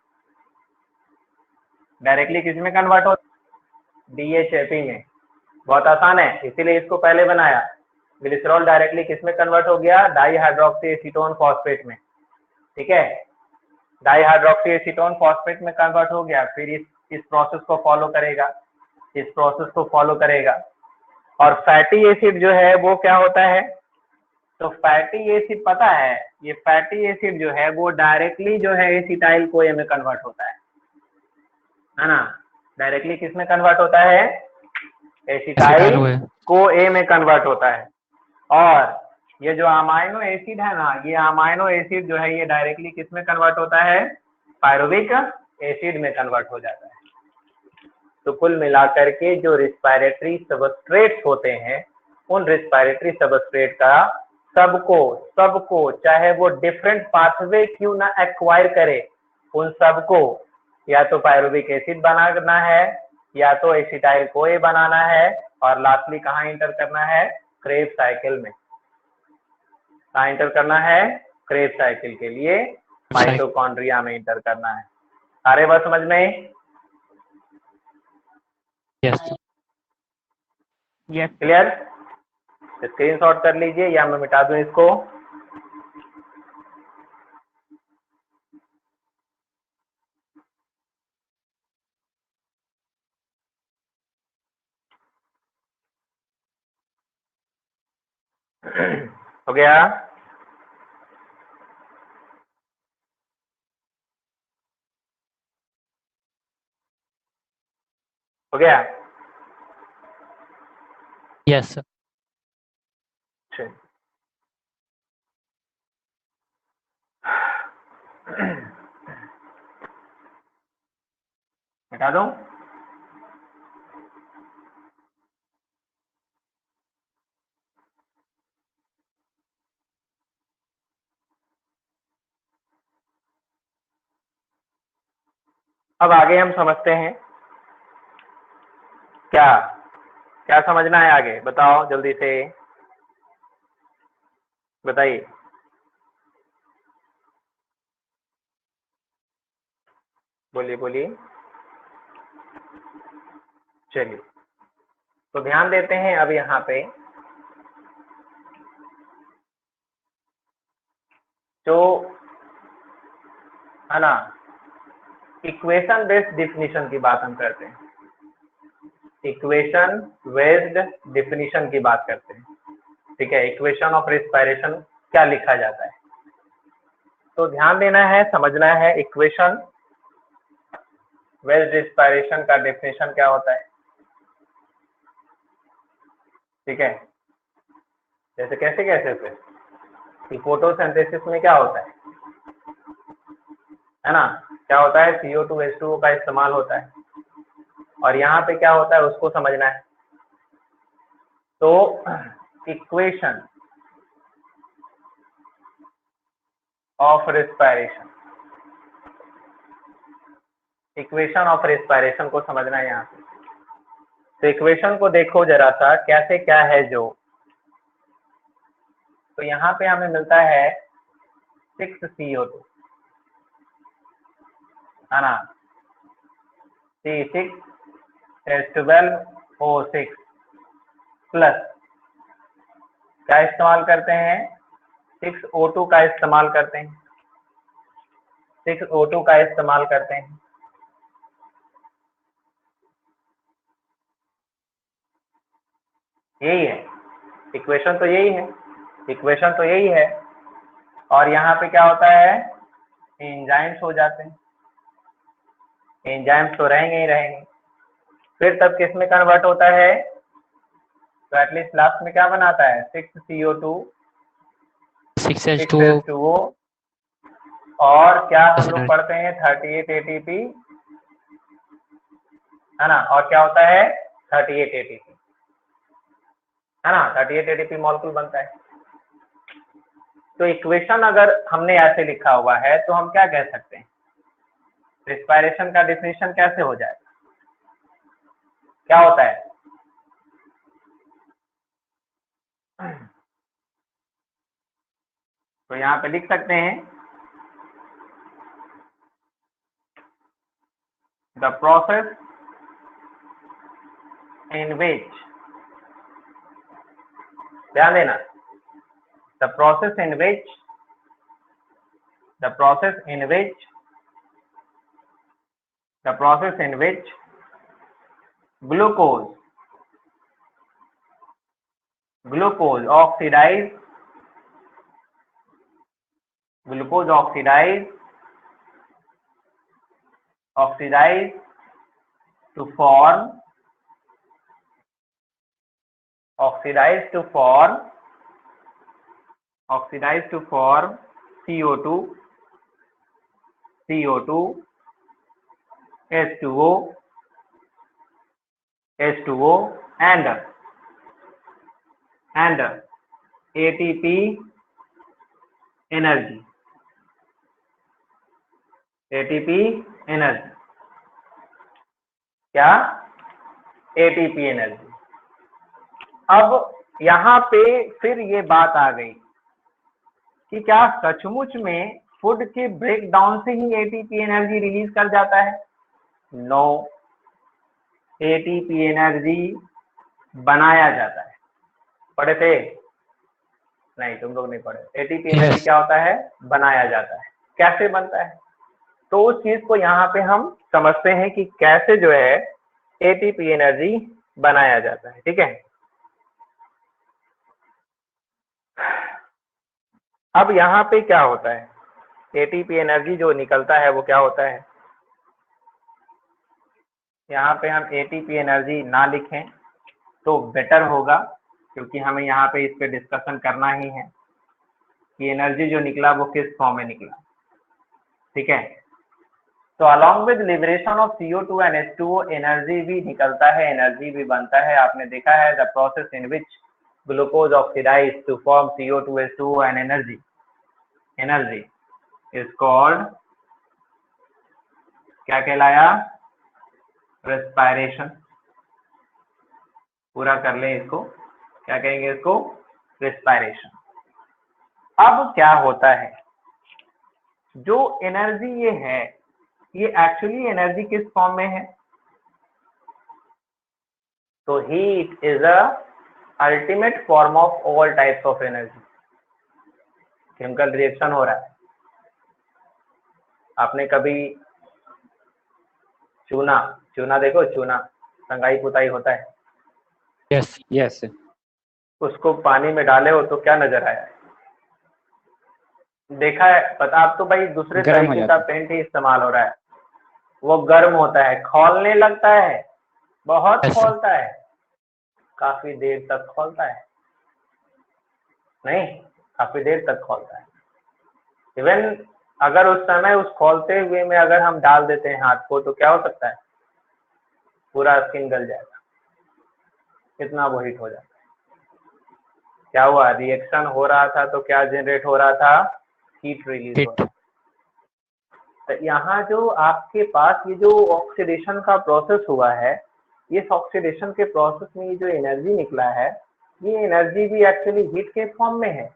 डायरेक्टली किसमें कन्वर्ट होता है, DHAP में। बहुत आसान है, इसीलिए इसको पहले बनाया। ग्लिसरॉल डायरेक्टली किसमें कन्वर्ट हो गया, डाईहाइड्रोक्सी एसीटोन फॉस्फेट में। ठीक है, डाईहाइड्रोक्सी एसीटोन फॉस्फेट में कन्वर्ट हो गया, फिर इस प्रोसेस को फॉलो करेगा, इस प्रोसेस को फॉलो करेगा। और फैटी एसिड जो है वो क्या होता है, तो फैटी एसिड पता है, ये फैटी एसिड जो है वो डायरेक्टली जो है एसिटाइल कोए में कन्वर्ट होता है ना, डायरेक्टली किस में कन्वर्ट होता है, एसिटाइल कोए में कन्वर्ट होता है। और ये जो अमाइनो एसिड है ना, ये अमाइनो एसिड जो है ये डायरेक्टली किस में कन्वर्ट होता है, पायरुविक एसिड में कन्वर्ट हो जाता है। तो कुल मिलाकर के जो रिस्पायरेटरी सबस्ट्रेट्स होते हैं, उन रिस्पायरेटरी सबस्ट्रेट का सबको चाहे वो डिफरेंट पाथवे क्यों ना एक्वायर करे, उन सबको या तो पायरुविक एसिड बनाना है, या तो एसिटाइल कोए बनाना है, और लास्टली कहाँ इंटर करना है, क्रेब्स साइकिल में। कहाँ इंटर करना है, क्रेब्स साइकिल के लिए माइटोकॉन्ड्रिया में इंटर करना है। सारे बात समझ में, यस क्लियर। स्क्रीनशॉट कर लीजिए या मैं मिटा दूं इसको। हो गया, हो गया। Yes sir. मिटा दूं, अब आगे हम समझते हैं। क्या क्या समझना है आगे, बताओ जल्दी से बताइए। बोलिए बोलिए, चलिए तो ध्यान देते हैं अब यहाँ पे जो है ना, इक्वेशन बेस्ड डिफिनीशन की बात हम करते हैं, इक्वेशन बेस्ड डिफिनीशन की बात करते हैं। ठीक है, इक्वेशन ऑफ रिस्पायरेशन क्या लिखा जाता है, तो ध्यान देना है, समझना है। इक्वेशन बेस्ड रिस्पायरेशन का डेफिनेशन क्या होता है। ठीक है, जैसे कैसे कैसे से कि फोटोसिंथेसिस में क्या होता है ना, क्या होता है, CO2 H2O का इस्तेमाल होता है, और यहाँ पे क्या होता है उसको समझना है। तो equation of respiration, equation of respiration को समझना है यहाँ पे। तो इक्वेशन को देखो जरा सा कैसे क्या है जो, तो यहाँ पे हमें मिलता है 6CO2 है ना, C6H12O6 प्लस क्या इस्तेमाल करते हैं, 6O2 का इस्तेमाल करते हैं, 6O2 का इस्तेमाल करते हैं। यही है इक्वेशन, तो यही है इक्वेशन, तो यही है। और यहाँ पे क्या होता है, एंजाइम्स हो जाते हैं, एंजाइम्स तो रहेंगे ही रहेंगे। फिर तब किस में कन्वर्ट होता है, तो एटलीस्ट लास्ट में क्या बनाता है, 6CO2 6H2O, और क्या हम लोग पढ़ते हैं 38 ATP है ना, और क्या होता है 38 ATP है ना, 38 ATP मॉलिक्यूल बनता है। तो इक्वेशन अगर हमने ऐसे लिखा हुआ है तो हम क्या कह सकते हैं, रिस्पायरेशन का डिफिनीशन कैसे हो जाएगा, क्या होता है? तो यहाँ पे लिख सकते हैं द प्रोसेस इन विच, ध्यान देना, the process in which glucose oxidize to form CO2, H2O and ATP energy. क्या? ATP energy. अब यहाँ पे फिर ये बात आ गई कि क्या सचमुच में फूड के ब्रेक डाउन से ही एटीपी एनर्जी रिलीज कर जाता है? नो, एटीपी एनर्जी बनाया जाता है। पढ़े थे? नहीं, तुम लोग नहीं पढ़े। एटीपी एनर्जी क्या होता है? बनाया जाता है। कैसे बनता है? तो उस चीज को यहाँ पे हम समझते हैं कि कैसे जो है एटीपी एनर्जी बनाया जाता है। ठीक है, अब यहाँ पे क्या होता है, एटीपी एनर्जी जो निकलता है वो क्या होता है? यहाँ पे हम एटीपी एनर्जी ना लिखें तो बेटर होगा, क्योंकि हमें यहाँ पे इस पे डिस्कशन करना ही है कि एनर्जी जो निकला वो किस फॉर्म में निकला। ठीक है, तो along with liberation of CO2 and H2O energy भी निकलता है, एनर्जी भी बनता है। आपने देखा है the process in which glucose oxidise to form CO2 H2O and energy is called, क्या कहलाया? रेस्पायरेशन। पूरा कर ले इसको, क्या कहेंगे इसको? रेस्पायरेशन। अब क्या होता है, जो एनर्जी ये है, ये एक्चुअली एनर्जी किस फॉर्म में है? तो heat is a ultimate form of all types of energy. Chemical reaction हो रहा है, आपने कभी चूना देखो, चूना संगाई पुताई होता है, Yes. Yes. उसको पानी में डाले हो तो क्या नजर आया है? देखा है? पता, आप तो भाई दूसरे गर्म हो तरीके जाता का पेंट ही इस्तेमाल हो रहा है, वो गर्म होता है, खौलने लगता है, बहुत Yes. खौलता है, काफी देर तक खौलता है, नहीं, काफी देर तक खौलता है। इवन अगर उस समय उस खौलते हुए में अगर हम डाल देते हैं हाथ को तो क्या हो सकता है? पूरा स्किन गल जाएगा, कितना वो हीट हो जाता है। क्या हुआ? रिएक्शन हो रहा था तो क्या जनरेट हो रहा था? हीट रिलीज हो रहा था। तो यहाँ जो आपके पास ये जो ऑक्सीडेशन का प्रोसेस हुआ है, इस ऑक्सीडेशन के प्रोसेस में ये जो एनर्जी निकला है, ये एनर्जी भी एक्चुअली हीट के फॉर्म में है।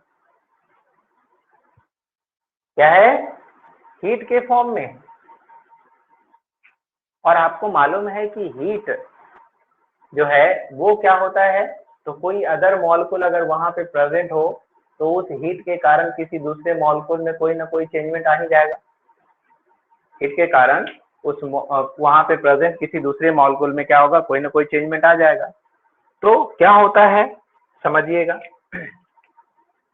क्या है? हीट के फॉर्म में। और आपको मालूम है कि हीट जो है वो क्या होता है, तो कोई अदर मॉलिक्यूल अगर वहां पे प्रेजेंट हो तो उस हीट के कारण किसी दूसरे मॉलिक्यूल में कोई ना कोई चेंजमेंट आ ही जाएगा। हीट के कारण उस वहां पे प्रेजेंट किसी दूसरे मॉलिक्यूल में क्या होगा? कोई ना कोई चेंजमेंट आ जाएगा। तो क्या होता है समझिएगा,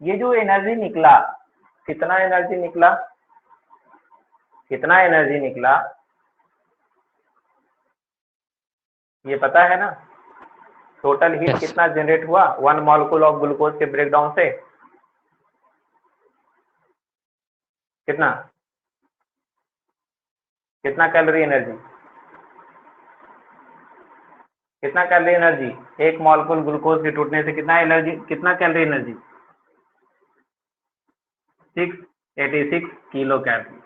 ये जो एनर्जी निकला, कितना एनर्जी निकला? कितना एनर्जी निकला ये पता है ना? Total heat Yes. कितना जनरेट हुआ 1 मॉलिक्यूल ऑफ ग्लूकोज के ब्रेकडाउन से? कितना कितना कैलोरी एनर्जी? कितना कैलोरी एनर्जी? एक मॉलिक्यूल ग्लूकोज के टूटने से कितना एनर्जी, कितना कैलोरी एनर्जी? 686 kilo calorie.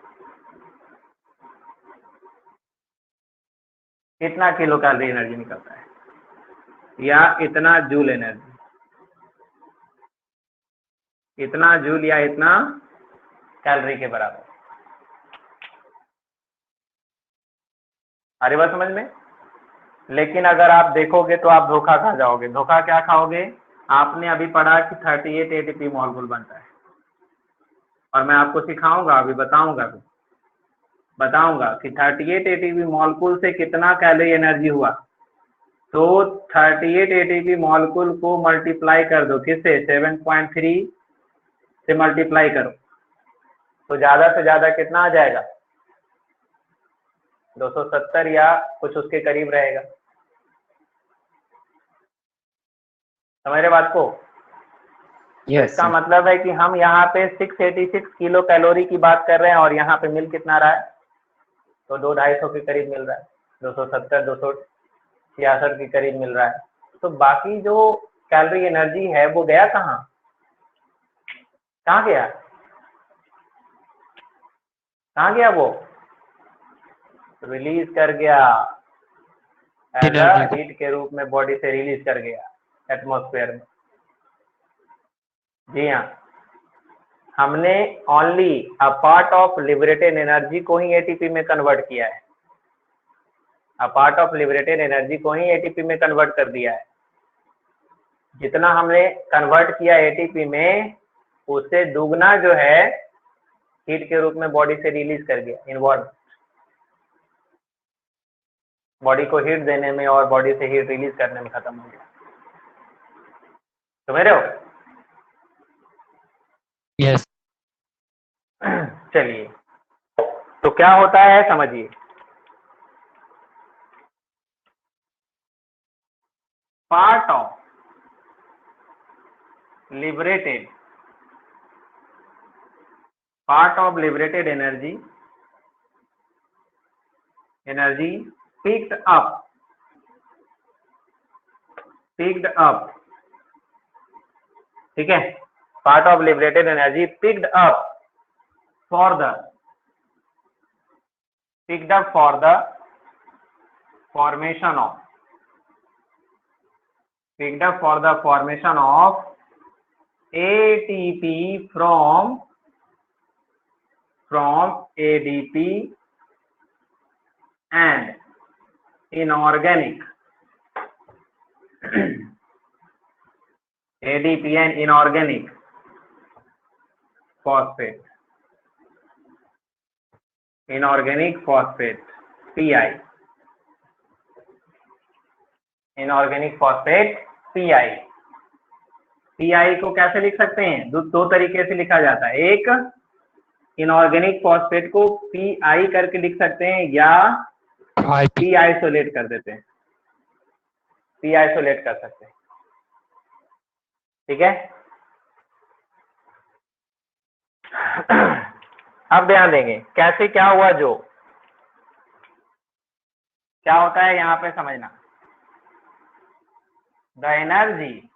कितना किलो कैलोरी एनर्जी निकलता है? या इतना जूल एनर्जी, इतना जूल या इतना कैलोरी के बराबर। आ रही बात समझ में? लेकिन अगर आप देखोगे तो आप धोखा खा जाओगे। धोखा क्या खाओगे? आपने अभी पढ़ा कि 38 एटीपी मॉलिक्यूल बनता है, और मैं आपको सिखाऊंगा, अभी बताऊंगा कि 38 एटीपी मॉलिक्यूल से कितना कैलोरी एनर्जी हुआ। तो 38 एटीपी मॉलिक्यूल को मल्टीप्लाई कर दो, किससे? 7.3 से मल्टीप्लाई करो, तो ज्यादा से ज्यादा कितना आ जाएगा? 270 या कुछ उसके करीब रहेगा। समझ रहे बात को? Yes, इसका sir. मतलब है कि हम यहाँ पे 686 किलो कैलोरी की बात कर रहे हैं, और यहाँ पे मिल कितना रहा है? तो 200-250 के करीब मिल रहा है, 270 266 के करीब मिल रहा है। तो बाकी जो कैलोरी एनर्जी है वो गया कहाँ? कहाँ गया? कहाँ गया वो? रिलीज कर गया, एज अ Energy को। हीट के रूप में बॉडी से रिलीज कर गया एटमॉस्फेयर में। जी हाँ, हमने only a part of liberated energy को ही एटीपी में कन्वर्ट किया है। A part of liberated energy को ही एटीपी में कन्वर्ट कर दिया है। जितना हमने कन्वर्ट किया एटीपी में, उससे दुगना जो है हीट के रूप में बॉडी से रिलीज कर गया इनवर्ड। बॉडी को हीट देने में और बॉडी से हीट रिलीज करने में खत्म हो गया। समझ रहे हो? Yes. चलिए, तो क्या होता है समझिए। Part of liberated energy picked up ठीक है, part of liberated energy picked up for the formation of ATP from ADP and inorganic ADP and inorganic phosphate PI, inorganic phosphate PI। PI को कैसे लिख सकते हैं? दो तरीके से लिखा जाता है। एक, इनऑर्गेनिक फॉस्फेट को PI करके लिख सकते हैं, या IP. P आइसोलेट कर देते हैं, P आइसोलेट कर सकते हैं। ठीक है, अब ध्यान देंगे कैसे क्या हुआ। जो क्या होता है यहाँ पे समझना। The energy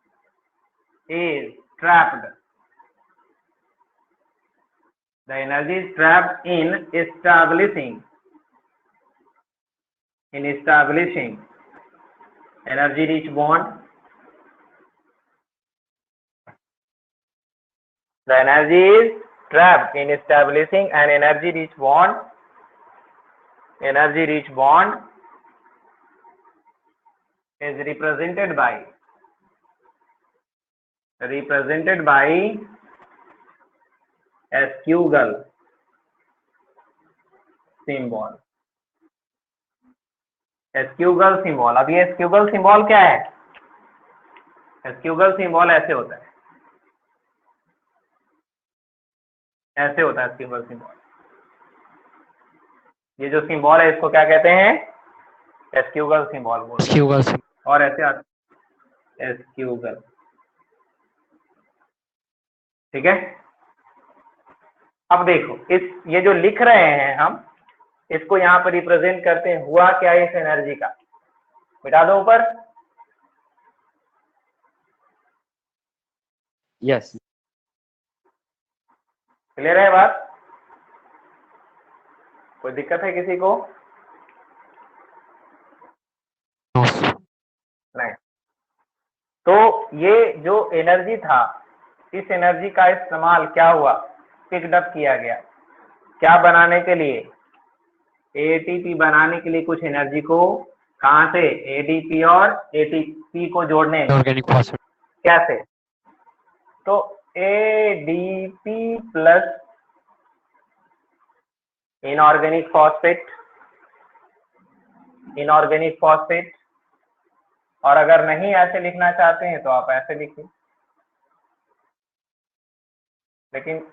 is trapped in establishing energy rich bond. The energy is trapped in establishing an energy rich bond is represented by Esquigel symbol। Esquigel symbol, अब ये Esquigel symbol क्या है? Esquigel symbol ऐसे होता है, Esquigel symbol। ये जो symbol है इसको क्या कहते हैं? Esquigel symbol बोलते हैं। Esquigel symbol। और ऐसे आता Esquigel। ठीक है, अब देखो ये जो लिख रहे हैं हम, इसको यहाँ पर रिप्रेजेंट करते हैं। हुआ क्या इस एनर्जी का? मिटा दो ऊपर। Yes. क्लियर है बात? कोई दिक्कत है किसी को? No. नहीं। तो ये जो एनर्जी था, इस एनर्जी का इस्तेमाल क्या हुआ, पिक्ड अप किया गया, क्या बनाने के लिए, एटीपी बनाने के लिए। कुछ एनर्जी को कहां से, एडीपी और एटीपी को जोड़ने में। Organic phosphate. कैसे, तो ADP plus inorganic phosphate, inorganic phosphate, और अगर नहीं ऐसे लिखना चाहते हैं तो आप ऐसे लिखिए, लेकिन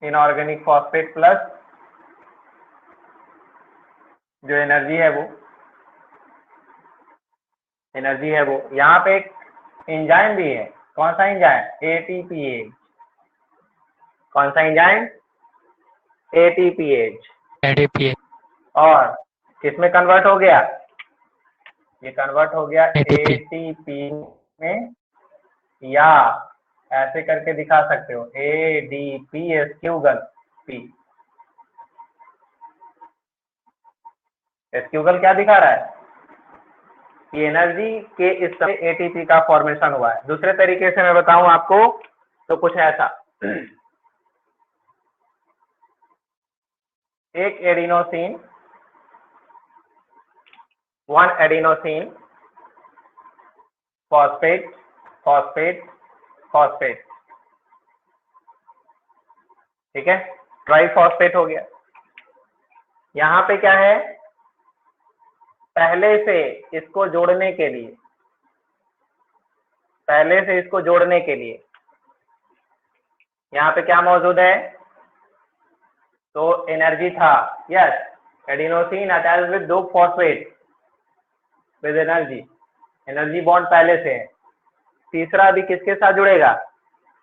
इनऑर्गेनिक फॉस्फेट प्लस जो एनर्जी है वो, एनर्जी है वो, यहाँ पे एक एंजाइम भी है। कौन सा एंजाइम, एटीपीएच। कौन सा एंजाइम, एटीपीएच। एडीपीए। और किसमें कन्वर्ट हो गया, ये कन्वर्ट हो गया ATP एटीपी में, या ऐसे करके दिखा सकते हो, एडीपी एस्क्यूगल पी। एस्क्यूगल क्या दिखा रहा है, ये एनर्जी के इस समय एटीपी का फॉर्मेशन हुआ है। दूसरे तरीके से मैं बताऊं आपको तो कुछ ऐसा, एक adenosine, one adenosine phosphate, phosphate, phosphate, ठीक है, ट्राइफॉस्फेट हो गया। यहाँ पे क्या है, पहले से इसको जोड़ने के लिए, पहले से इसको जोड़ने के लिए यहाँ पे क्या मौजूद है, तो एनर्जी था, यस, एडिनोसिन अटैच्ड विद दो phosphate with energy, energy bond पहले से है। तीसरा अभी किसके साथ जुड़ेगा,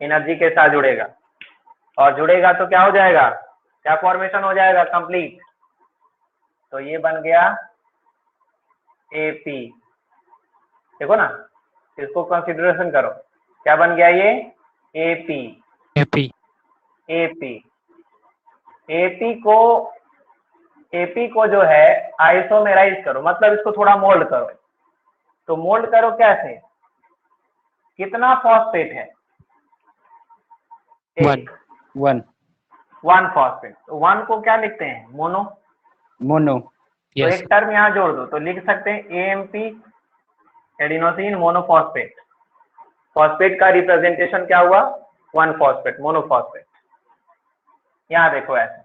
एनर्जी के साथ जुड़ेगा, और जुड़ेगा तो क्या हो जाएगा, क्या फॉर्मेशन हो जाएगा, कंप्लीट। तो ये बन गया एपी, देखो ना, इसको कंसिडरेशन करो, क्या बन गया ये, एपी। एपी एपी, एपी को जो है आइसोमेराइज करो, मतलब इसको थोड़ा मोल्ड करो। तो मोल्ड करो कैसे, कितना फॉस्फेट है, एक, वन वन फॉस्फेट। तो वन को क्या लिखते हैं, मोनो। मोनो तो यस एक टर्म यहाँ जोड़ दो, तो लिख सकते हैं एएमपी, एडिनोसिन मोनोफॉस्फेट। फॉस्फेट का रिप्रेजेंटेशन क्या हुआ, वन फॉस्फेट, मोनोफॉस्फेट। यहाँ देखो ऐसे,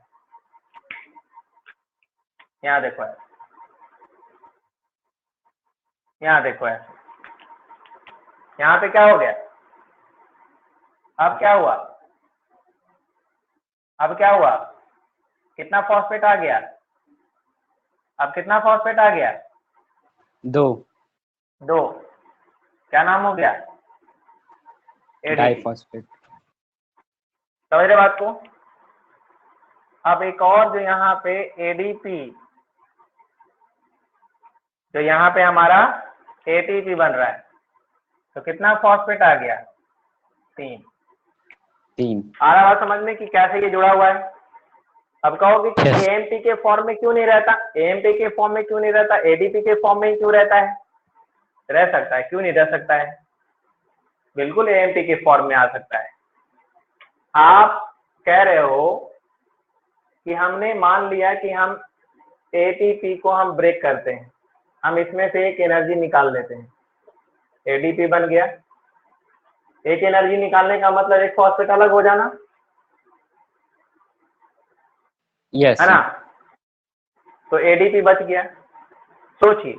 यहाँ देखो ऐसे, यहाँ देखो ऐसे, यहाँ पे क्या हो गया, अब क्या हुआ, अब क्या हुआ, कितना फॉस्फेट आ गया, अब कितना फॉस्फेट आ गया, दो दो। क्या नाम हो गया, एडीपी। डाइफॉस्फेट समझ रहे बात को। अब एक और जो यहाँ पे एडीपी, जो यहाँ पे हमारा एटीपी बन रहा है, तो कितना फॉस्फेट आ गया, तीन। तीन आ रहा बात समझ में कि कैसे ये जुड़ा हुआ है। अब कहोगे कि Yes. एएमपी के फॉर्म में क्यों नहीं रहता, एएमपी के फॉर्म में क्यों नहीं रहता, एडीपी के फॉर्म में क्यों रहता है, रह सकता है, क्यों नहीं रह सकता है, बिल्कुल एएमपी के फॉर्म में आ सकता है। आप कह रहे हो कि हमने मान लिया कि हम एटीपी को हम ब्रेक करते हैं, हम इसमें से एक एनर्जी निकाल लेते हैं, एडीपी बन गया। एक एनर्जी निकालने का मतलब एक फॉस्फेट अलग हो जाना, यस है ना, तो एडीपी बच गया। सोचिए,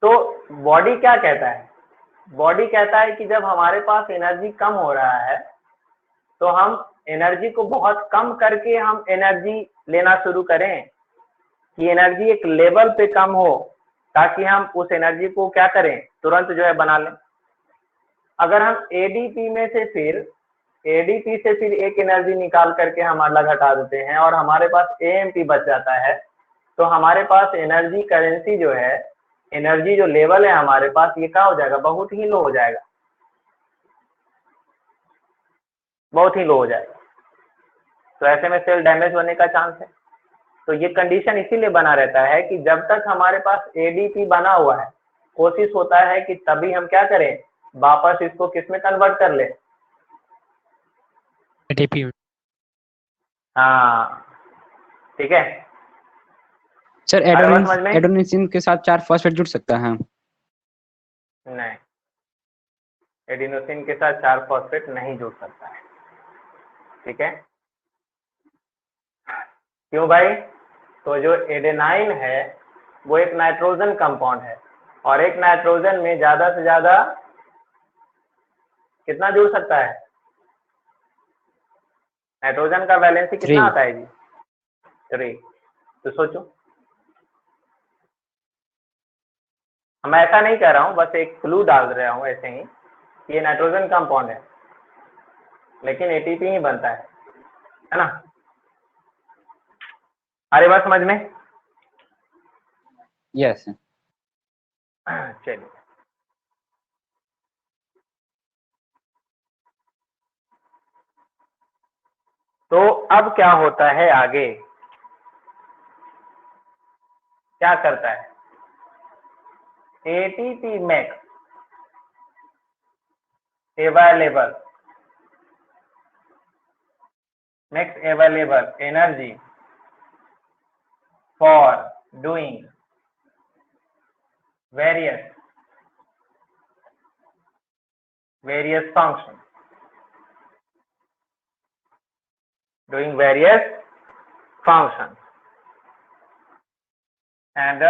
तो बॉडी क्या कहता है, बॉडी कहता है कि जब हमारे पास एनर्जी कम हो रहा है तो हम एनर्जी को बहुत कम करके हम एनर्जी लेना शुरू करें, कि एनर्जी एक लेवल पे कम हो, ताकि हम उस एनर्जी को क्या करें, तुरंत जो है बना लें। अगर हम एडीपी में से फिर एडीपी से फिर एक एनर्जी निकाल करके हम अलग हटा देते हैं और हमारे पास एएमपी बच जाता है, तो हमारे पास एनर्जी करेंसी जो है, एनर्जी जो लेवल है हमारे पास, ये क्या हो जाएगा, बहुत ही लो हो जाएगा, बहुत ही लो हो जाएगा। तो ऐसे में सेल डैमेज होने का चांस है। तो ये कंडीशन इसीलिए बना रहता है कि जब तक हमारे पास एडीपी बना हुआ है, कोशिश होता है कि तभी हम क्या करें, वापस इसको किस में कन्वर्ट कर ले। ATP में। हाँ ठीक है। सर आया बात समझ में? एडोनिसिन के साथ 4 फॉस्फेट जुड़ सकता है? नहीं, एडिनोसिन के साथ 4 फॉस्फेट नहीं जुड़ सकता है। ठीक है, क्यों भाई? तो जो एडेनाइन है वो एक नाइट्रोजन कंपाउंड है, और एक नाइट्रोजन में ज्यादा से ज्यादा कितना जुड़ सकता है? नाइट्रोजन का वैलेंसी कितना 3। आता है जी? 3। तो सोचो, मैं ऐसा नहीं कह रहा हूँ, बस एक क्लू डाल रहा हूँ ऐसे ही, ये नाइट्रोजन कंपाउंड है लेकिन एटीपी ही बनता है ना? अरे बात समझ में? यस। चलिए, तो अब क्या होता है आगे, क्या करता है? ATP max available energy for doing various functions, and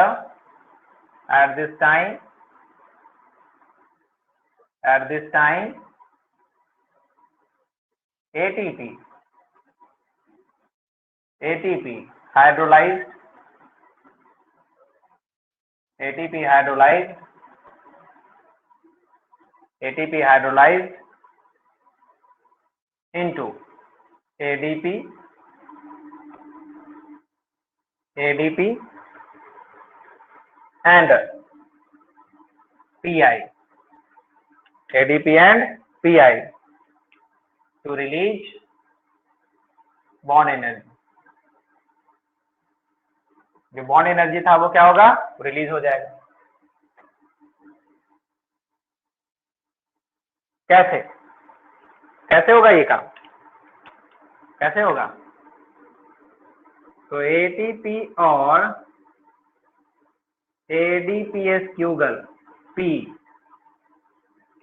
at this time ATP hydrolyzed into ADP and PI to release bond energy। जो बॉन्ड एनर्जी था वो क्या होगा? रिलीज हो जाएगा। कैसे होगा ये काम? कैसे होगा? तो एटीपी और एडीपीएस क्यूगल पी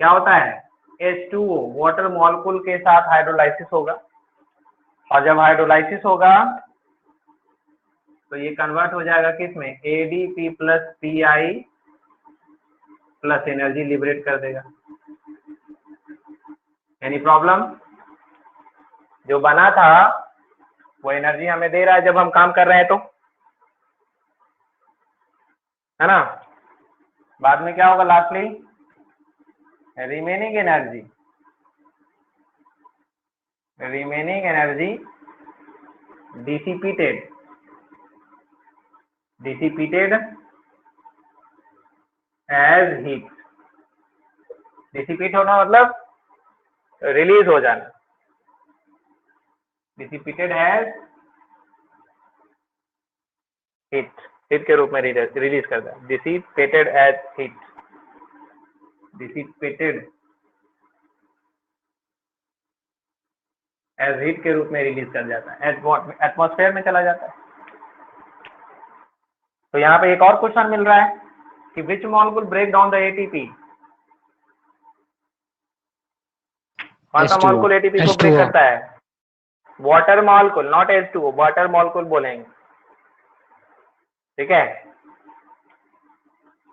क्या होता है? H2O वाटर मॉलिक्यूल के साथ हाइड्रोलाइसिस होगा, और जब हाइड्रोलाइसिस होगा तो ये कन्वर्ट हो जाएगा किस में? ADP plus PI plus energy liberate कर देगा। Any problem? जो बना था वो एनर्जी हमें दे रहा है जब हम काम कर रहे हैं, तो है ना? बाद में क्या होगा? Lastly remaining energy dissipated as heat. Dissipate होना मतलब रिलीज हो जाना, डिसिपेटेड एज हीट के रूप में रिलीज करता है। डिसिपेटेड एज हीट के रूप में रिलीज कर जाता है, एटमॉस्फेयर में चला जाता है। तो यहाँ पे एक और क्वेश्चन मिल रहा है कि which molecule break down the ATP? कौन सा H2O। मॉलिक्यूल एटीपी को ब्रेक H2O। करता है? Water molecule, not H2O, water molecule बोलेंगे। ठीक है,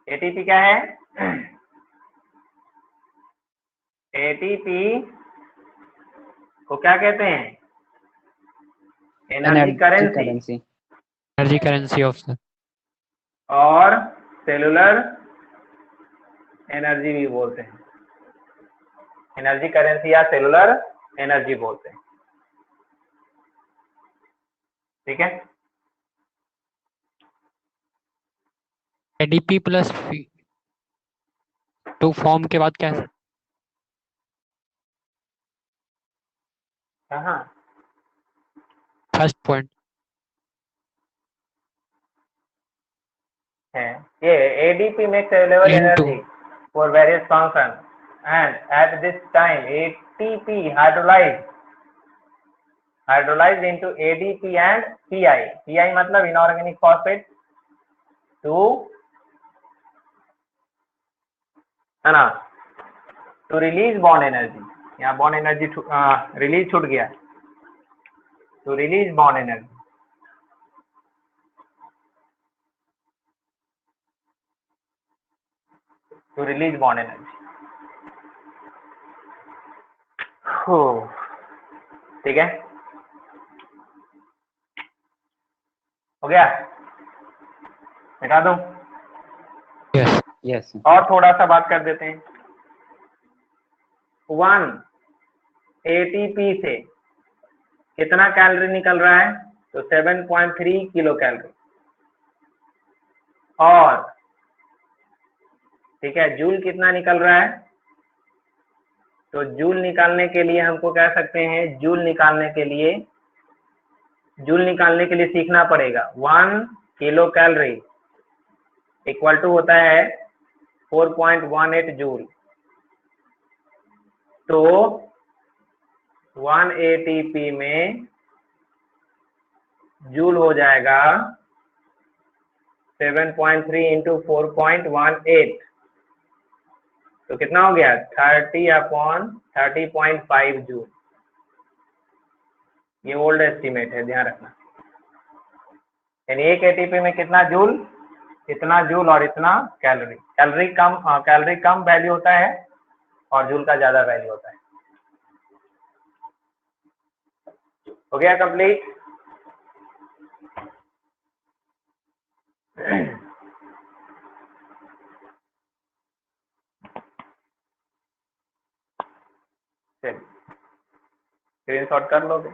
एटीपी क्या है? एटीपी को क्या कहते हैं? Energy currency Energy currency of the और सेलुलर एनर्जी भी बोलते हैं। एनर्जी करेंसी या सेलुलर एनर्जी बोलते हैं। ठीक है, ADP प्लस 2 फॉर्म के बाद क्या है? कहाँ? First point. है ये ADP makes available Into. energy for various functions and at this time ATP hydrolyzed into ADP and PI मतलब inorganic phosphate to है ना to release bond energy. यहाँ bond energy रिलीज छूट गया to release bond energy. To release bond energy. ठीक है, हो गया, मिटा दूं? Yes. Yes. और थोड़ा सा बात कर देते हैं. 1 ATP से कितना कैलोरी निकल रहा है? तो 7.3 किलो कैलोरी. और ठीक है, जूल कितना निकल रहा है? तो जूल निकालने के लिए हमको कह सकते हैं, जूल निकालने के लिए सीखना पड़ेगा 1 किलो कैलोरी इक्वल टू होता है 4.18 जूल. तो 1 ATP में जूल हो जाएगा 7.3 इंटू 4.18, तो कितना हो गया? 30/30.5 जूल. ये ओल्ड एस्टिमेट है, ध्यान रखना. यानी एक एटीपी में कितना जूल, इतना जूल और इतना कैलोरी. कैलोरी कम वैल्यू होता है और जूल का ज्यादा वैल्यू होता है. हो गया कंप्लीट? चलिए स्क्रीनशॉट कर लोगे.